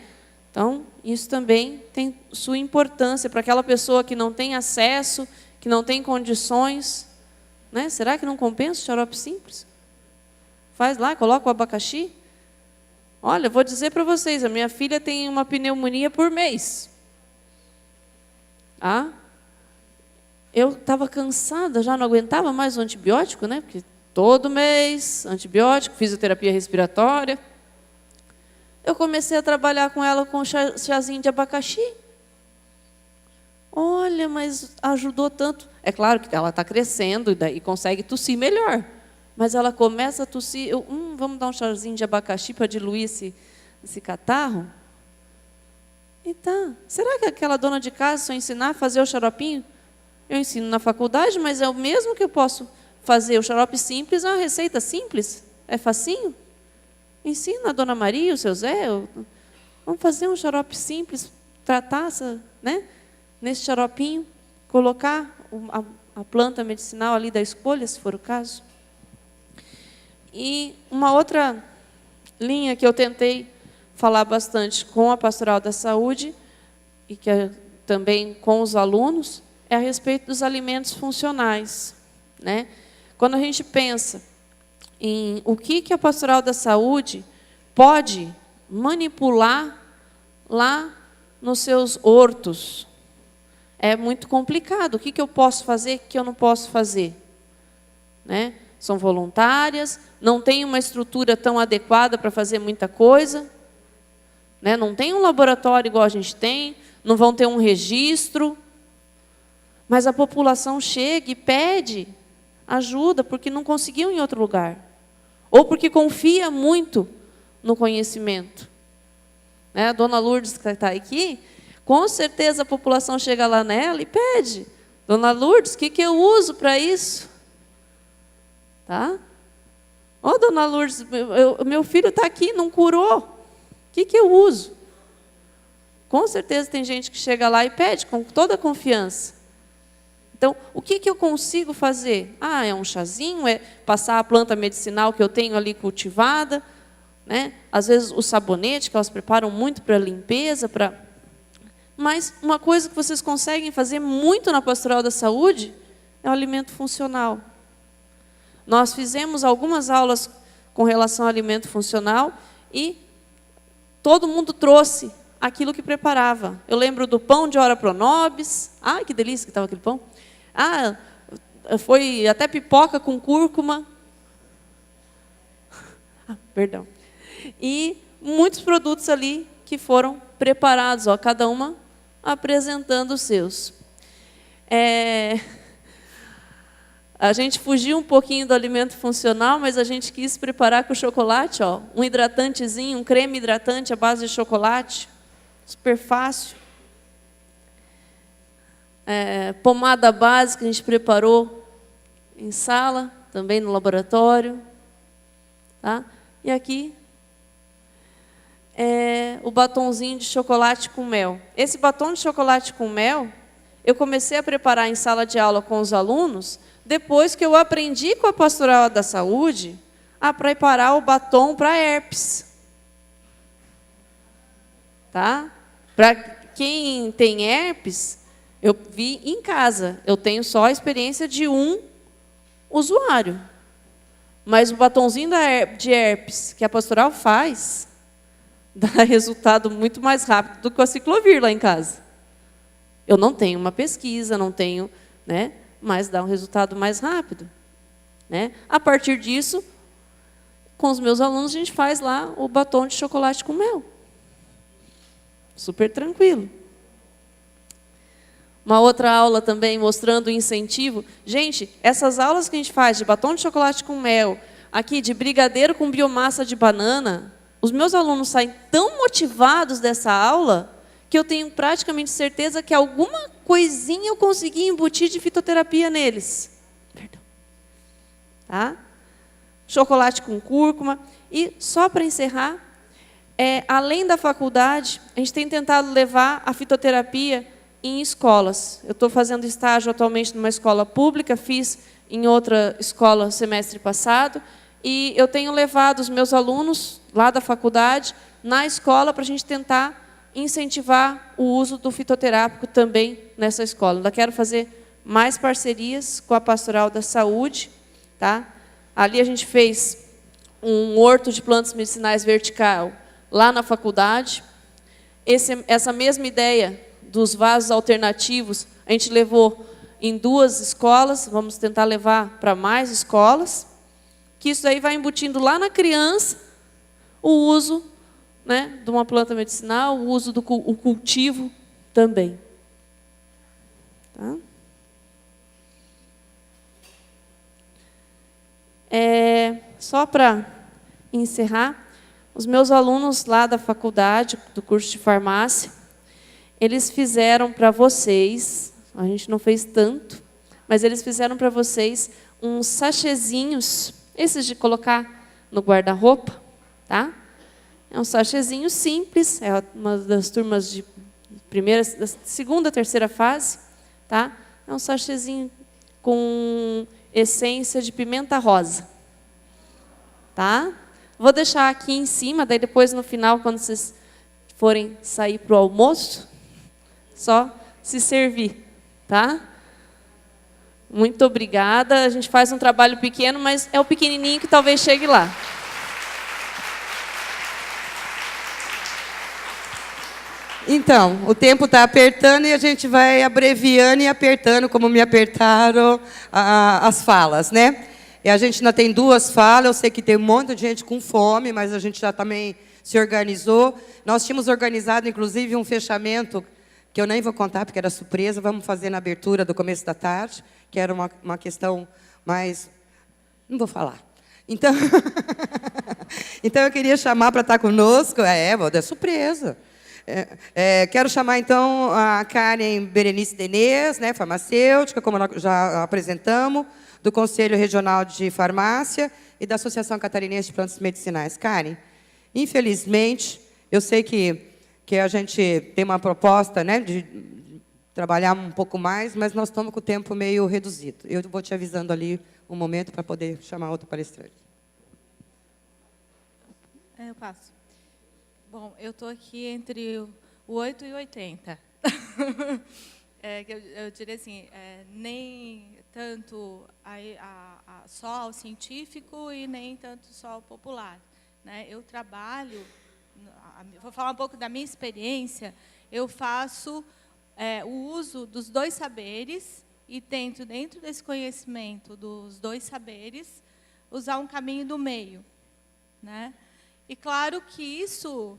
Então, isso também tem sua importância para aquela pessoa que não tem acesso, que não tem condições. Né? Será que não compensa o xarope simples? Faz lá, coloca o abacaxi. Olha, vou dizer para vocês, a minha filha tem uma pneumonia por mês. Eu estava cansada, já não aguentava mais o antibiótico, né? Porque todo mês, antibiótico, fisioterapia respiratória. Eu comecei a trabalhar com ela com chazinho de abacaxi. Olha, mas ajudou tanto. É claro que ela está crescendo e daí consegue tossir melhor. Mas ela começa a tossir, vamos dar um chazinho de abacaxi para diluir esse catarro? E tá. Será que aquela dona de casa, se eu ensinar a fazer o xaropinho, eu ensino na faculdade, mas é o mesmo que eu posso fazer. O xarope simples é uma receita simples, é facinho. Ensina a dona Maria, o seu Zé, vamos fazer um xarope simples, tratar né, nesse xaropinho, colocar a planta medicinal ali da escolha, se for o caso. E uma outra linha que eu tentei falar bastante com a Pastoral da Saúde, e que também com os alunos, é a respeito dos alimentos funcionais, né? Quando a gente pensa em o que a Pastoral da Saúde pode manipular lá nos seus hortos, é muito complicado. O que eu posso fazer, o que eu não posso fazer? Né? São voluntárias, não tem uma estrutura tão adequada para fazer muita coisa, né? Não tem um laboratório igual a gente tem, não vão ter um registro, mas a população chega e pede ajuda porque não conseguiu em outro lugar, ou porque confia muito no conhecimento. Né? A dona Lourdes, que está aqui, com certeza a população chega lá nela e pede: dona Lourdes, o que eu uso para isso? Tá? Ô, dona Lourdes, meu filho está aqui, não curou. O que eu uso? Com certeza tem gente que chega lá e pede com toda a confiança. Então, o que eu consigo fazer? É um chazinho, é passar a planta medicinal que eu tenho ali cultivada, né? Às vezes o sabonete, que elas preparam muito para limpeza, mas uma coisa que vocês conseguem fazer muito na Pastoral da Saúde é o alimento funcional. Nós fizemos algumas aulas com relação ao alimento funcional e todo mundo trouxe aquilo que preparava. Eu lembro do pão de ora pro nobis. Ai, que delícia que estava aquele pão. Foi até pipoca com cúrcuma. Perdão. E muitos produtos ali que foram preparados, cada uma apresentando os seus. A gente fugiu um pouquinho do alimento funcional, mas a gente quis preparar com chocolate, um hidratantezinho, um creme hidratante à base de chocolate, super fácil. Pomada básica a gente preparou em sala, também no laboratório. Tá? E aqui o batonzinho de chocolate com mel. Esse batom de chocolate com mel, eu comecei a preparar em sala de aula com os alunos, depois que eu aprendi com a Pastoral da Saúde a preparar o batom para herpes. Tá? Para quem tem herpes, eu vi em casa. Eu tenho só a experiência de um usuário. Mas o batonzinho de herpes que a Pastoral faz dá resultado muito mais rápido do que a ciclovir lá em casa. Eu não tenho uma pesquisa, não tenho, né, mas dá um resultado mais rápido. Né? A partir disso, com os meus alunos, a gente faz lá o batom de chocolate com mel. Super tranquilo. Uma outra aula também mostrando o incentivo. Gente, essas aulas que a gente faz de batom de chocolate com mel, aqui de brigadeiro com biomassa de banana, os meus alunos saem tão motivados dessa aula que eu tenho praticamente certeza que alguma coisinha eu consegui embutir de fitoterapia neles. Perdão. Tá? Chocolate com cúrcuma. E só para encerrar, além da faculdade, a gente tem tentado levar a fitoterapia em escolas. Eu estou fazendo estágio atualmente numa escola pública, fiz em outra escola semestre passado, e eu tenho levado os meus alunos lá da faculdade na escola para a gente tentar incentivar o uso do fitoterápico também nessa escola. Ainda quero fazer mais parcerias com a Pastoral da Saúde. Tá? Ali a gente fez um horto de plantas medicinais vertical lá na faculdade. Essa mesma ideia dos vasos alternativos, a gente levou em 2 escolas, vamos tentar levar para mais escolas. que isso aí vai embutindo lá na criança o uso, né, de uma planta medicinal, o uso do o cultivo também. Tá? Só para encerrar, os meus alunos lá da faculdade, do curso de farmácia, eles fizeram para vocês, a gente não fez tanto, mas eles fizeram para vocês uns sachêzinhos, esses de colocar no guarda-roupa, tá? É um sachêzinho simples, é uma das turmas de primeira, da segunda, terceira fase, tá? É um sachêzinho com essência de pimenta rosa, tá? Vou deixar aqui em cima, daí depois no final, quando vocês forem sair para o almoço, só se servir, tá? Muito obrigada. A gente faz um trabalho pequeno, mas é o pequenininho que talvez chegue lá. Então, o tempo está apertando e a gente vai abreviando e apertando, como me apertaram as falas, né? E a gente ainda tem 2 falas, eu sei que tem um monte de gente com fome, mas a gente já também se organizou. Nós tínhamos organizado, inclusive, um fechamento, que eu nem vou contar, porque era surpresa, vamos fazer na abertura do começo da tarde, que era uma questão mais... Não vou falar. Então, então eu queria chamar para estar conosco, é surpresa. Quero chamar, então, a Karen Berenice Denez, né, farmacêutica, como nós já apresentamos, do Conselho Regional de Farmácia e da Associação Catarinense de Plantas Medicinais. Karen, infelizmente, eu sei que a gente tem uma proposta, né, de trabalhar um pouco mais, mas nós estamos com o tempo meio reduzido. Eu vou te avisando ali um momento para poder chamar outro palestrante. Eu passo. Bom, eu estou aqui entre o 8 e o 80. Eu diria assim, nem tanto só ao científico e nem tanto só ao popular, né? Eu trabalho, vou falar um pouco da minha experiência, eu faço o uso dos 2 saberes e tento, dentro desse conhecimento dos 2 saberes, usar um caminho do meio, né? E claro que isso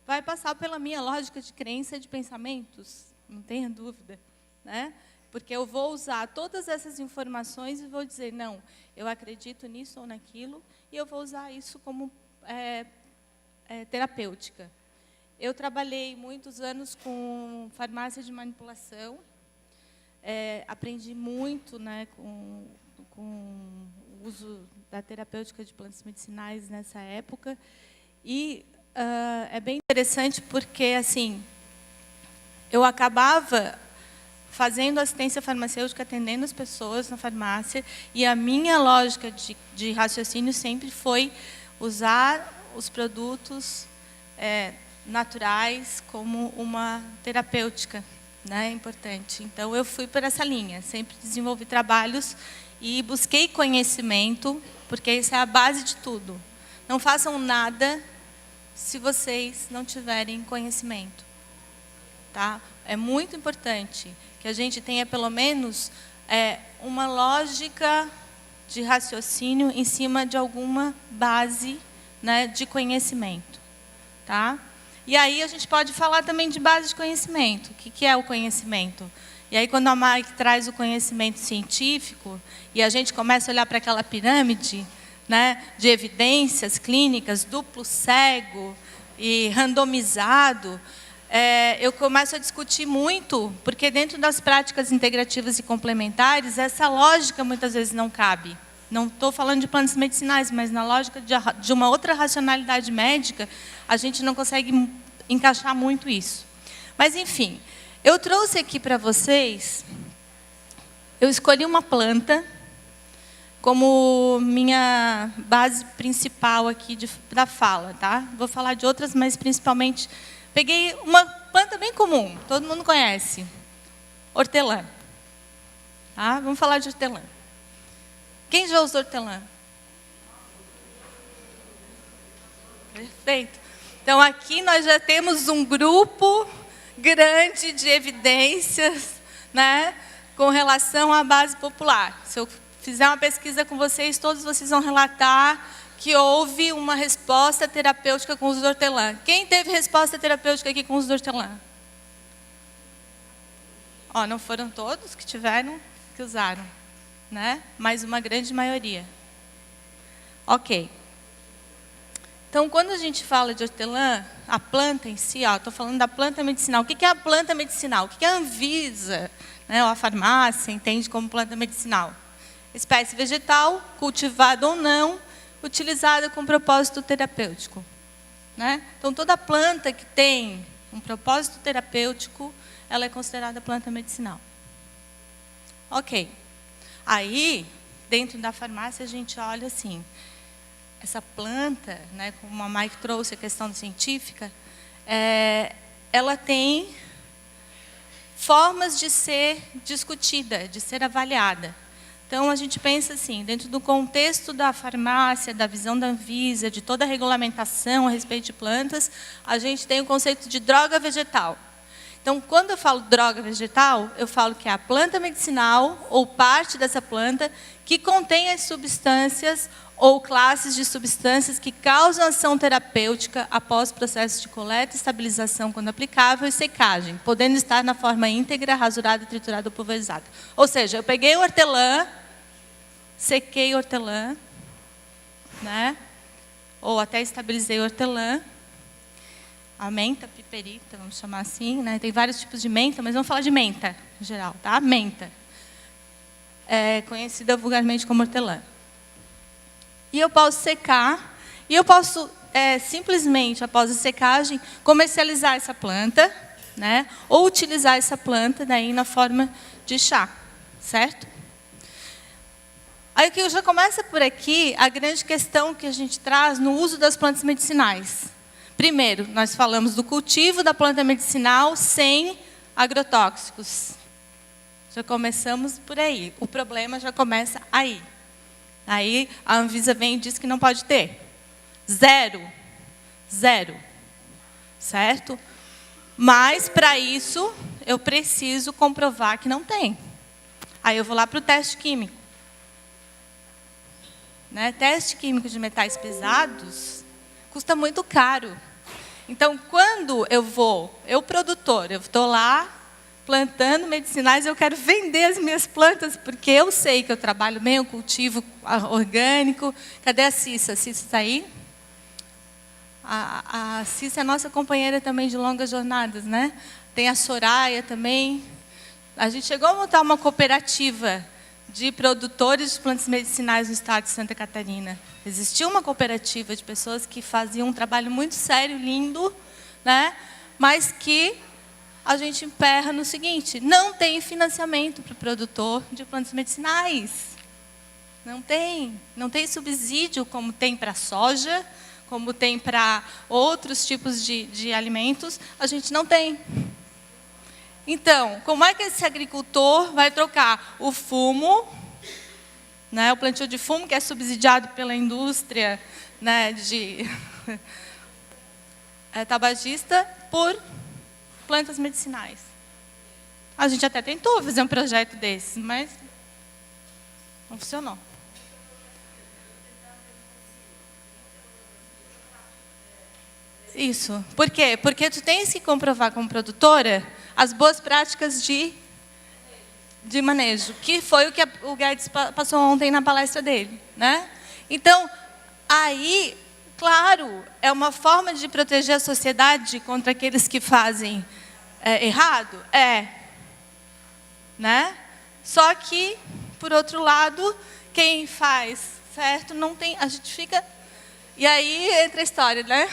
vai passar pela minha lógica de crença e de pensamentos, não tenha dúvida, né? Porque eu vou usar todas essas informações e vou dizer, não, eu acredito nisso ou naquilo, e eu vou usar isso como terapêutica. Eu trabalhei muitos anos com farmácia de manipulação, aprendi muito, né, com o uso da terapêutica de plantas medicinais nessa época, e é bem interessante porque, assim, eu acabava fazendo assistência farmacêutica, atendendo as pessoas na farmácia, e a minha lógica de raciocínio sempre foi usar os produtos naturais como uma terapêutica, né, importante. Então, eu fui por essa linha, sempre desenvolvi trabalhos e busquei conhecimento, porque isso é a base de tudo. Não façam nada se vocês não tiverem conhecimento, tá? É muito importante que a gente tenha, pelo menos, uma lógica de raciocínio em cima de alguma base, né, de conhecimento, tá? E aí a gente pode falar também de base de conhecimento. O que é o conhecimento? E aí, quando a Mike traz o conhecimento científico e a gente começa a olhar para aquela pirâmide, né, de evidências clínicas, duplo cego e randomizado, eu começo a discutir muito, porque dentro das práticas integrativas e complementares, essa lógica muitas vezes não cabe. Não estou falando de plantas medicinais, mas na lógica de uma outra racionalidade médica, a gente não consegue encaixar muito isso. Mas, enfim, eu trouxe aqui para vocês, eu escolhi uma planta como minha base principal aqui da fala, tá? Vou falar de outras, mas principalmente peguei uma planta bem comum, todo mundo conhece, hortelã. Tá? Vamos falar de hortelã. Quem já usou hortelã? Perfeito. Então, aqui nós já temos um grupo grande de evidências, né, com relação à base popular. Se eu fizer uma pesquisa com vocês, todos vocês vão relatar que houve uma resposta terapêutica com o uso do hortelã. Quem teve resposta terapêutica aqui com o uso do hortelã? Ó, não foram todos que tiveram, que usaram, né? Mas uma grande maioria. Ok. Então, quando a gente fala de hortelã, a planta em si, estou falando da planta medicinal. O que é a planta medicinal? O que a Anvisa, né, ou a farmácia, entende como planta medicinal? Espécie vegetal, cultivada ou não, utilizada com propósito terapêutico. Né? Então, toda planta que tem um propósito terapêutico, ela é considerada planta medicinal. Ok. Aí, dentro da farmácia, a gente olha assim, essa planta, né, como a Mike trouxe a questão científica, ela tem formas de ser discutida, de ser avaliada. Então, a gente pensa assim, dentro do contexto da farmácia, da visão da Anvisa, de toda a regulamentação a respeito de plantas, a gente tem o conceito de droga vegetal. Então, quando eu falo droga vegetal, eu falo que é a planta medicinal, ou parte dessa planta, que contém as substâncias ou classes de substâncias que causam ação terapêutica após processo de coleta, estabilização quando aplicável e secagem, podendo estar na forma íntegra, rasurada, triturada ou pulverizada. Ou seja, eu peguei o hortelã, sequei o hortelã, né? Ou até estabilizei o hortelã, a menta piperita, vamos chamar assim, né? Tem vários tipos de menta, mas vamos falar de menta em geral, tá? Menta, conhecida vulgarmente como hortelã. E eu posso secar, e eu posso simplesmente, após a secagem, comercializar essa planta, né? Ou utilizar essa planta daí na forma de chá, certo? Aí que já começa por aqui a grande questão que a gente traz no uso das plantas medicinais. Primeiro, nós falamos do cultivo da planta medicinal sem agrotóxicos. Já começamos por aí. O problema já começa aí. Aí a Anvisa vem e diz que não pode ter. Zero. Certo? Mas, para isso, eu preciso comprovar que não tem. Aí eu vou lá para o teste químico. Né? Teste químico de metais pesados custa muito caro. Então, quando eu produtor, eu estou lá plantando medicinais, eu quero vender as minhas plantas, porque eu sei que eu trabalho bem, eu cultivo orgânico. Cadê a Cissa? A Cissa está aí? A Cissa é nossa companheira também de longas jornadas, né? Tem a Soraya também. A gente chegou a montar uma cooperativa de produtores de plantas medicinais no estado de Santa Catarina. Existia uma cooperativa de pessoas que faziam um trabalho muito sério, lindo, né? Mas que a gente emperra no seguinte: não tem financiamento para o produtor de plantas medicinais. Não tem subsídio como tem para soja, como tem para outros tipos de alimentos, a gente não tem. Então, como é que esse agricultor vai trocar o fumo, né, o plantio de fumo, que é subsidiado pela indústria, né, de tabagista, por plantas medicinais? A gente até tentou fazer um projeto desses, mas não funcionou. Isso. Por quê? Porque tu tens que comprovar como produtora as boas práticas de manejo, que foi o que o Guedes passou ontem na palestra dele, né? Então, aí, claro, é uma forma de proteger a sociedade contra aqueles que fazem errado? Né? Só que, por outro lado, quem faz certo não tem... A gente fica... E aí entra a história, né?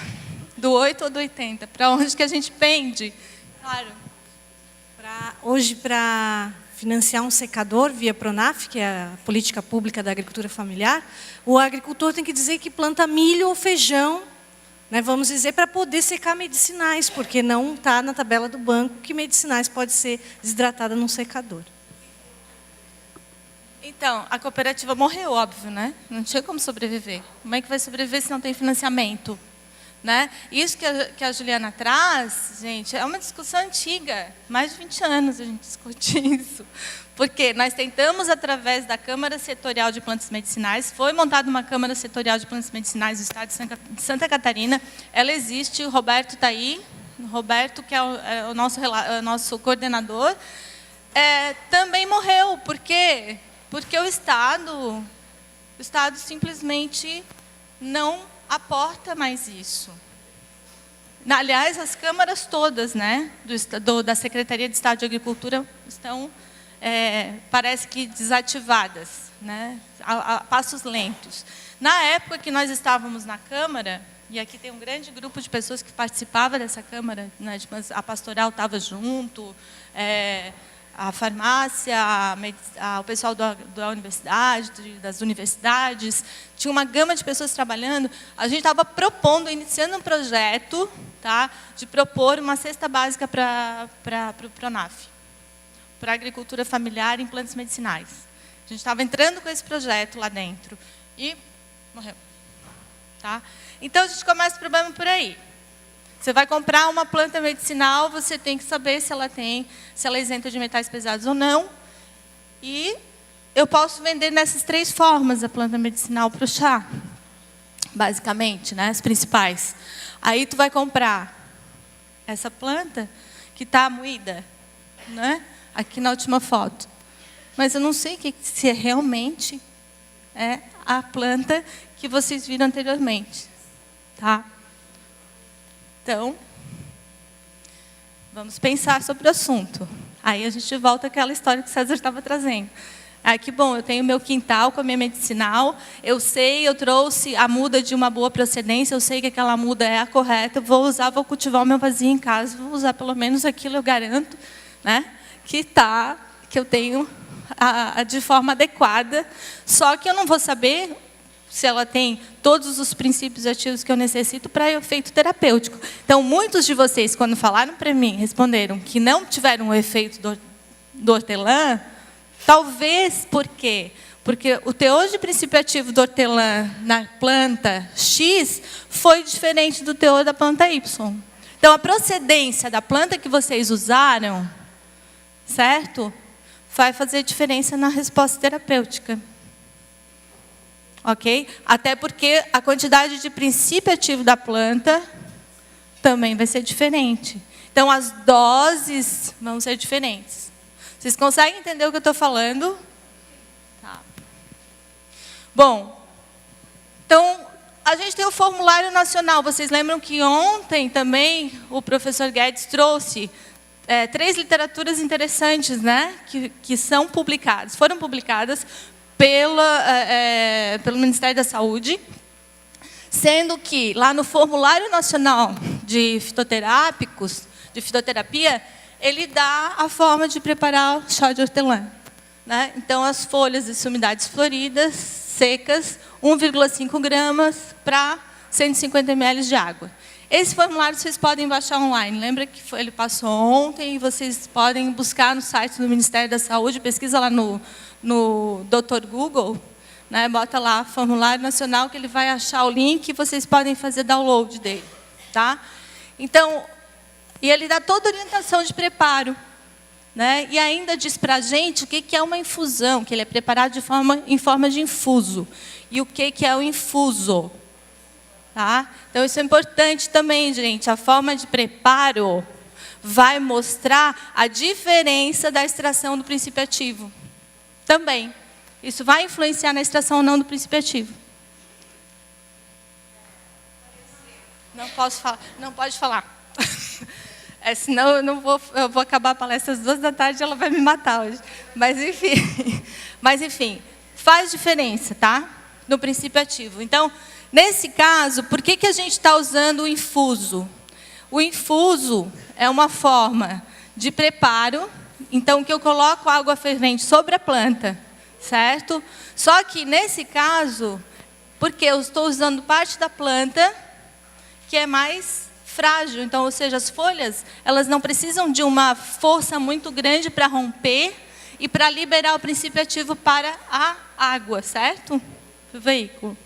Do 8 ou do 80. Para onde que a gente pende? Claro. Hoje, para financiar um secador via Pronaf, que é a política pública da agricultura familiar, o agricultor tem que dizer que planta milho ou feijão, né, vamos dizer, para poder secar medicinais, porque não está na tabela do banco que medicinais pode ser desidratada num secador. Então, a cooperativa morreu, óbvio, né? Não tinha como sobreviver. Como é que vai sobreviver se não tem financiamento? Né? Isso que a Juliana traz, gente, é uma discussão antiga. Mais de 20 anos a gente discute isso. Porque nós tentamos, através da Câmara Setorial de Plantas Medicinais, foi montada uma Câmara Setorial de Plantas Medicinais do Estado de Santa Catarina. Ela existe, o Roberto está aí. O Roberto, que é o nosso coordenador, também morreu. Por quê? Porque o Estado simplesmente não aporta mais isso. Aliás, as câmaras todas, né, da Secretaria de Estado de Agricultura estão, parece que desativadas, né, a passos lentos. Na época que nós estávamos na Câmara, e aqui tem um grande grupo de pessoas que participava dessa Câmara, né, a pastoral estava junto, a farmácia, o pessoal da universidade, das universidades, tinha uma gama de pessoas trabalhando. A gente estava propondo, iniciando um projeto, tá, de propor uma cesta básica para o Pronaf, para a agricultura familiar em plantas medicinais. A gente estava entrando com esse projeto lá dentro e morreu. Tá? Então, a gente começa o problema por aí. Você vai comprar uma planta medicinal, você tem que saber se ela é isenta de metais pesados ou não. E eu posso vender nessas 3 formas a planta medicinal para o chá, basicamente, né, as principais. Aí tu vai comprar essa planta que está moída, né, aqui na última foto. Mas eu não sei se realmente é a planta que vocês viram anteriormente, tá? Então, vamos pensar sobre o assunto. Aí a gente volta àquela história que o César estava trazendo. Que bom, eu tenho meu quintal com a minha medicinal, eu trouxe a muda de uma boa procedência, eu sei que aquela muda é a correta, vou cultivar o meu vazio em casa, vou usar pelo menos aquilo, eu garanto, né, que eu tenho de forma adequada, só que eu não vou saber se ela tem todos os princípios ativos que eu necessito para efeito terapêutico. Então, muitos de vocês, quando falaram para mim, responderam que não tiveram o efeito do hortelã, talvez por quê? Porque o teor de princípio ativo do hortelã na planta X foi diferente do teor da planta Y. Então, a procedência da planta que vocês usaram, certo? Vai fazer diferença na resposta terapêutica. Ok? Até porque a quantidade de princípio ativo da planta também vai ser diferente. Então, as doses vão ser diferentes. Vocês conseguem entender o que eu estou falando? Tá. Bom, então, a gente tem o formulário nacional. Vocês lembram que ontem também o professor Guedes trouxe 3 literaturas interessantes, né, que são publicadas, foram publicadas pelo Ministério da Saúde, sendo que lá no Formulário Nacional de Fitoterápicos, de Fitoterapia, ele dá a forma de preparar o chá de hortelã. Né? Então, as folhas e sumidades floridas, secas, 1,5 gramas para 150 ml de água. Esse formulário vocês podem baixar online. Lembra que ele passou ontem e vocês podem buscar no site do Ministério da Saúde, pesquisa lá no Dr. Google, né, bota lá Formulário Nacional, que ele vai achar o link e vocês podem fazer download dele. Tá? Então, e ele dá toda a orientação de preparo. Né? E ainda diz para a gente o que é uma infusão, que ele é preparado em forma de infuso. E o que é o infuso. Tá? Então, isso é importante também, gente. A forma de preparo vai mostrar a diferença da extração do princípio ativo. Também. Isso vai influenciar na extração ou não do princípio ativo. Não posso falar. Não pode falar. Senão eu vou acabar a palestra às 14h e ela vai me matar hoje. Mas enfim, faz diferença, tá? No princípio ativo. Então, nesse caso, por que a gente está usando o infuso? O infuso é uma forma de preparo, então, que eu coloco água fervente sobre a planta, certo? Só que, nesse caso, porque eu estou usando parte da planta que é mais frágil, então, ou seja, as folhas, elas não precisam de uma força muito grande para romper e para liberar o princípio ativo para a água, certo? O veículo.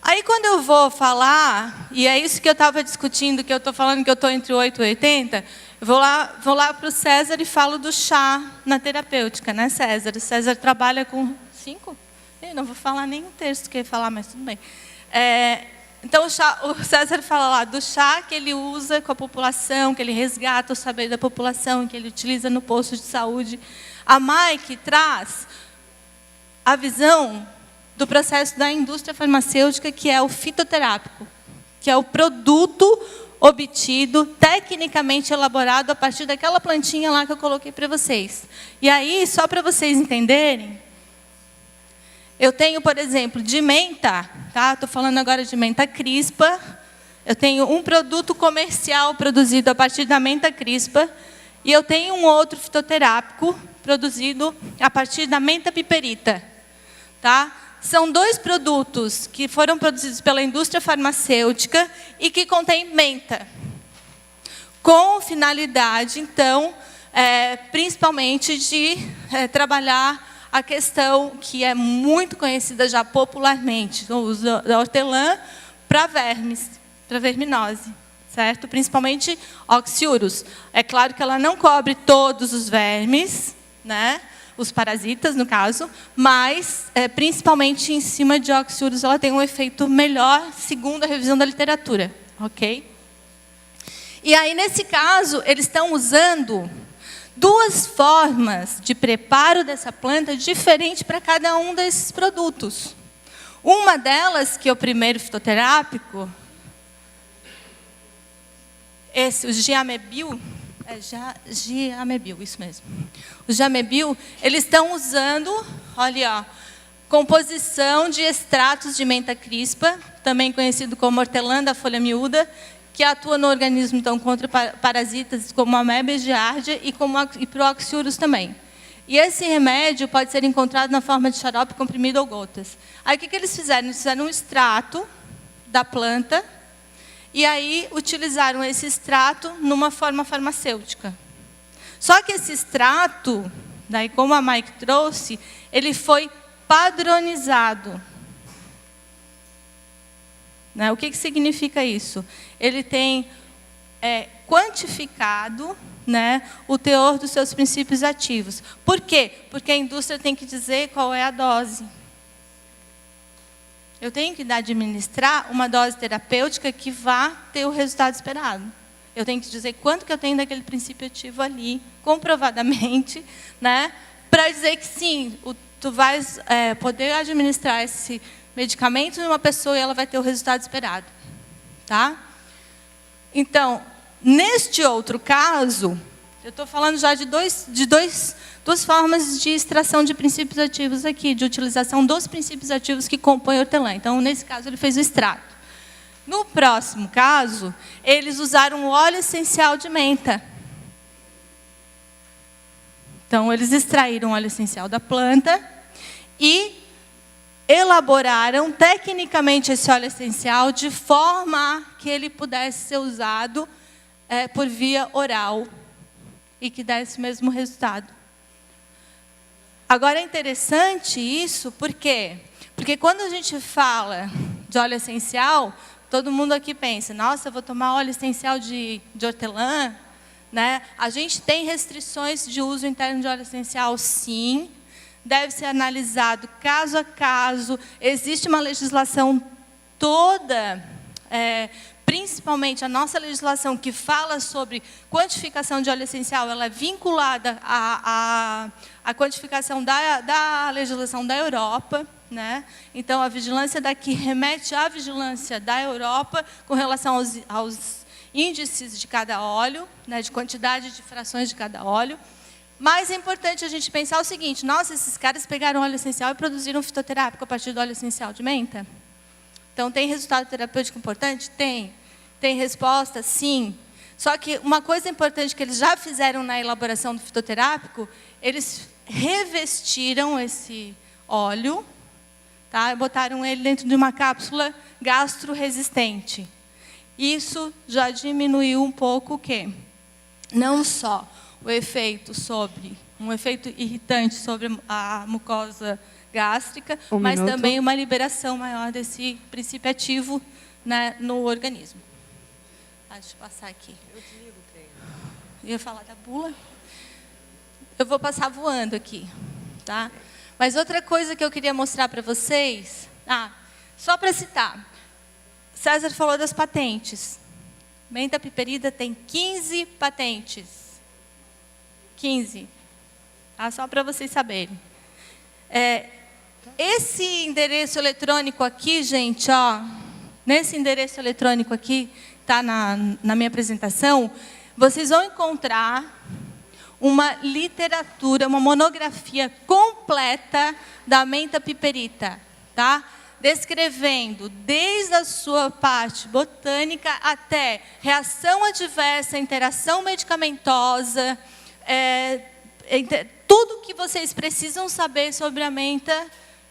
Aí, quando eu vou falar, e é isso que eu estava discutindo, que eu estou falando que eu estou entre 8 e 80, eu vou lá para o César e falo do chá na terapêutica, né, César? O César trabalha com 5? Eu não vou falar nem um texto que eu ia falar, mas tudo bem. Então, o César fala lá do chá que ele usa com a população, que ele resgata o saber da população, que ele utiliza no posto de saúde. A Mike traz a visão do processo da indústria farmacêutica, que é o fitoterápico, que é o produto obtido, tecnicamente elaborado a partir daquela plantinha lá que eu coloquei para vocês. E aí, só para vocês entenderem, eu tenho, por exemplo, de menta, tá? Estou falando agora de menta crispa. Eu tenho um produto comercial produzido a partir da menta crispa e eu tenho um outro fitoterápico produzido a partir da menta piperita, tá? São 2 produtos que foram produzidos pela indústria farmacêutica e que contêm menta, com finalidade, então, principalmente de trabalhar a questão que é muito conhecida já popularmente, o uso da hortelã para vermes, para verminose, certo? Principalmente oxiurus. É claro que ela não cobre todos os vermes, né? Os parasitas, no caso, mas, principalmente em cima de oxiurus, ela tem um efeito melhor, segundo a revisão da literatura, ok? E aí, nesse caso, eles estão usando 2 formas de preparo dessa planta diferente para cada um desses produtos. Uma delas, que é o primeiro fitoterápico, o Giamebil, Giamebil, isso mesmo. O Giamebil, eles estão usando, olha, composição de extratos de menta crispa, também conhecido como hortelã da folha miúda, que atua no organismo, então, contra parasitas como a ameba e giardia e proaxiurus também. E esse remédio pode ser encontrado na forma de xarope, comprimido ou gotas. Aí, o que eles fizeram? Eles fizeram um extrato da planta e aí utilizaram esse extrato numa forma farmacêutica. Só que esse extrato, daí, como a Mike trouxe, ele foi padronizado. O que significa isso? Ele tem quantificado, né, o teor dos seus princípios ativos. Por quê? Porque a indústria tem que dizer qual é a dose. Eu tenho que administrar uma dose terapêutica que vá ter o resultado esperado. Eu tenho que dizer quanto que eu tenho daquele princípio ativo ali, comprovadamente, né, para dizer que sim, tu vais poder administrar esse medicamento numa pessoa e ela vai ter o resultado esperado, tá? Então, neste outro caso, eu estou falando já de duas formas de extração de princípios ativos aqui, de utilização dos princípios ativos que compõem a hortelã. Então, nesse caso, ele fez o extrato. No próximo caso, eles usaram o óleo essencial de menta. Então, eles extraíram o óleo essencial da planta e elaboraram tecnicamente esse óleo essencial de forma que ele pudesse ser usado por via oral e que desse o mesmo resultado. Agora, é interessante isso, por quê? Porque quando a gente fala de óleo essencial, todo mundo aqui pensa, nossa, eu vou tomar óleo essencial de hortelã, né? A gente tem restrições de uso interno de óleo essencial, sim. Deve ser analisado caso a caso. Existe uma legislação toda, principalmente a nossa legislação que fala sobre quantificação de óleo essencial, ela é vinculada à quantificação da legislação da Europa, né? Então, a vigilância daqui remete à vigilância da Europa com relação aos índices de cada óleo, né, de quantidade de frações de cada óleo. Mas é importante a gente pensar o seguinte, nossa, esses caras pegaram óleo essencial e produziram fitoterápico a partir do óleo essencial de menta? Então, tem resultado terapêutico importante? Tem. Tem resposta? Sim. Só que uma coisa importante que eles já fizeram na elaboração do fitoterápico, eles revestiram esse óleo, tá? Botaram ele dentro de uma cápsula gastro-resistente. Isso já diminuiu um pouco o quê? Não só um efeito irritante sobre a mucosa gástrica, Um mas minuto. também uma liberação maior desse princípio ativo, né, no organismo. Deixa eu passar aqui. Eu ia falar da bula. Eu vou passar voando aqui, tá? Mas outra coisa que eu queria mostrar para vocês, só para citar, César falou das patentes. Menta piperida tem 15 patentes. 15. Tá? Só para vocês saberem. Esse endereço eletrônico aqui, gente, ó, nesse endereço eletrônico aqui, tá na minha apresentação, vocês vão encontrar uma literatura, uma monografia completa da menta piperita, tá? Descrevendo desde a sua parte botânica até reação adversa, interação medicamentosa, tudo que vocês precisam saber sobre a menta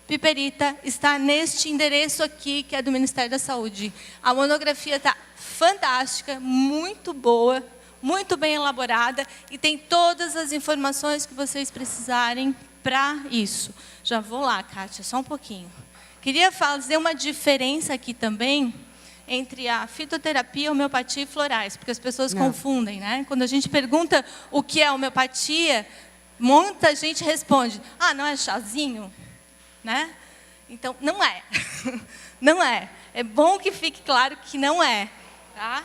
piperita está neste endereço aqui, que é do Ministério da Saúde. A monografia está fantástica, muito boa, muito bem elaborada e tem todas as informações que vocês precisarem para isso. Já vou lá, Kátia, só um pouquinho. Queria fazer uma diferença aqui também entre a fitoterapia, homeopatia e florais, porque as pessoas confundem, né? Quando a gente pergunta o que é homeopatia, muita gente responde, não é chazinho? Né? Então, não é. Não é. É bom que fique claro que não é. Tá?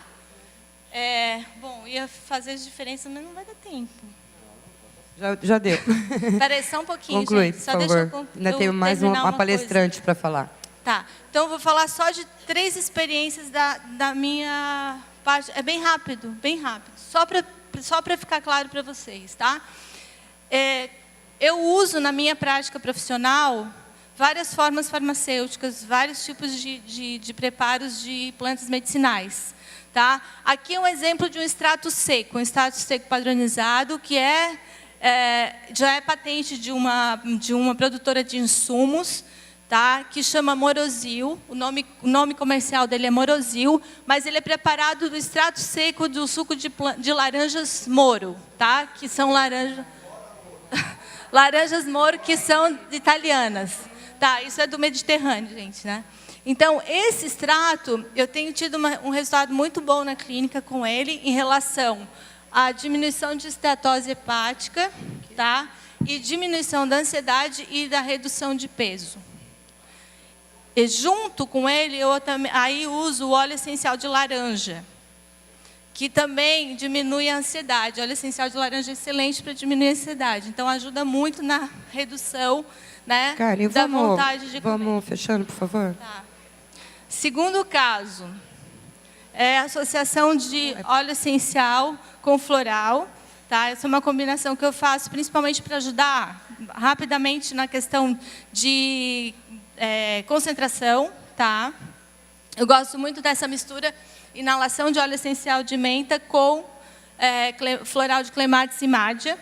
Bom, ia fazer as diferenças, mas não vai dar tempo. Já deu. Peraí, só um pouquinho, Conclui, gente. Só por deixa favor. eu Ainda tenho mais uma palestrante para falar. Tá. Então, eu vou falar só de 3 experiências da minha parte. É bem rápido, bem rápido. Só para ficar claro para vocês, tá? Eu uso na minha prática profissional várias formas farmacêuticas, vários tipos de preparos de plantas medicinais. Tá? Aqui é um exemplo de um extrato seco padronizado, que já é patente de uma produtora de insumos, tá? Que chama Morosil. O nome comercial dele é Morosil, mas ele é preparado do extrato seco do suco de laranjas Moro, tá? Que são laranjas Moro, que são italianas. Tá, isso é do Mediterrâneo, gente, né? Então, esse extrato, eu tenho tido um resultado muito bom na clínica com ele em relação à diminuição de esteatose hepática, tá? E diminuição da ansiedade e da redução de peso. E junto com ele, eu também uso o óleo essencial de laranja, que também diminui a ansiedade. O óleo essencial de laranja é excelente para diminuir a ansiedade. Então, ajuda muito na redução, né, Karen, da vontade de comer. Vamos fechando, por favor? Tá. Segundo caso, é a associação de óleo essencial com floral. Tá? Essa é uma combinação que eu faço principalmente para ajudar rapidamente na questão de concentração. Tá? Eu gosto muito dessa mistura, inalação de óleo essencial de menta com floral de Clematis imadia.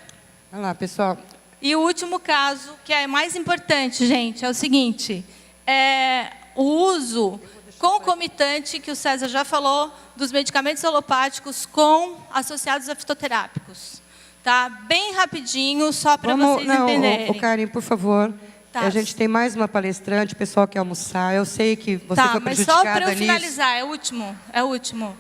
Olha lá, pessoal. E o último caso, que é mais importante, gente, é o seguinte, o uso concomitante, que o César já falou, dos medicamentos alopáticos associados a fitoterápicos. Tá? Bem rapidinho, só para vocês entenderem. Karen, por favor. Tá. A gente tem mais uma palestrante, o pessoal quer almoçar. Eu sei que você foi prejudicada nisso. Mas só para eu finalizar, é o último.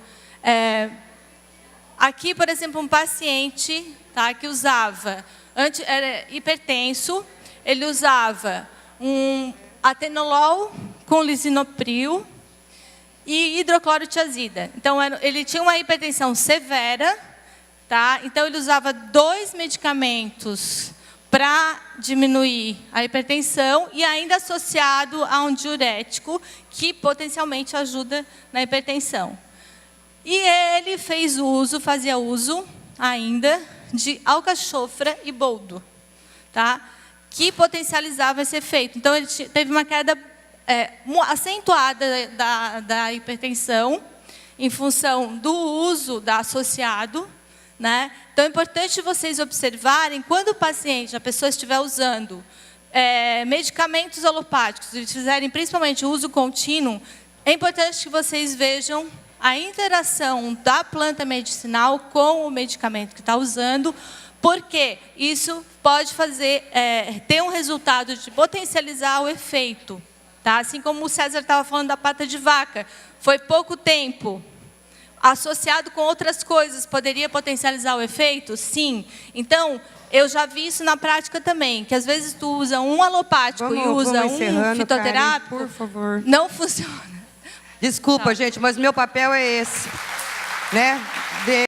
Aqui, por exemplo, um paciente, tá, que usava, era hipertenso, ele usava um atenolol com lisinopril e hidroclorotiazida. Então, ele tinha uma hipertensão severa, tá? Então, ele usava 2 medicamentos para diminuir a hipertensão e ainda associado a um diurético que potencialmente ajuda na hipertensão. E ele fazia uso ainda de alcachofra e boldo, tá? Que potencializava esse efeito. Então, ele teve uma queda acentuada da hipertensão em função do uso associado, né? Então, é importante vocês observarem, quando o paciente, a pessoa estiver usando medicamentos alopáticos, e fizerem principalmente o uso contínuo, é importante que vocês vejam a interação da planta medicinal com o medicamento que está usando, Porque isso pode fazer, ter um resultado de potencializar o efeito. Tá? Assim como o César estava falando da pata de vaca, foi pouco tempo. Associado com outras coisas, poderia potencializar o efeito? Sim. Então, eu já vi isso na prática também, que às vezes tu usa um alopático e usa um fitoterápico, Karen, por favor. não funciona. Desculpa, gente, mas meu papel é esse, né?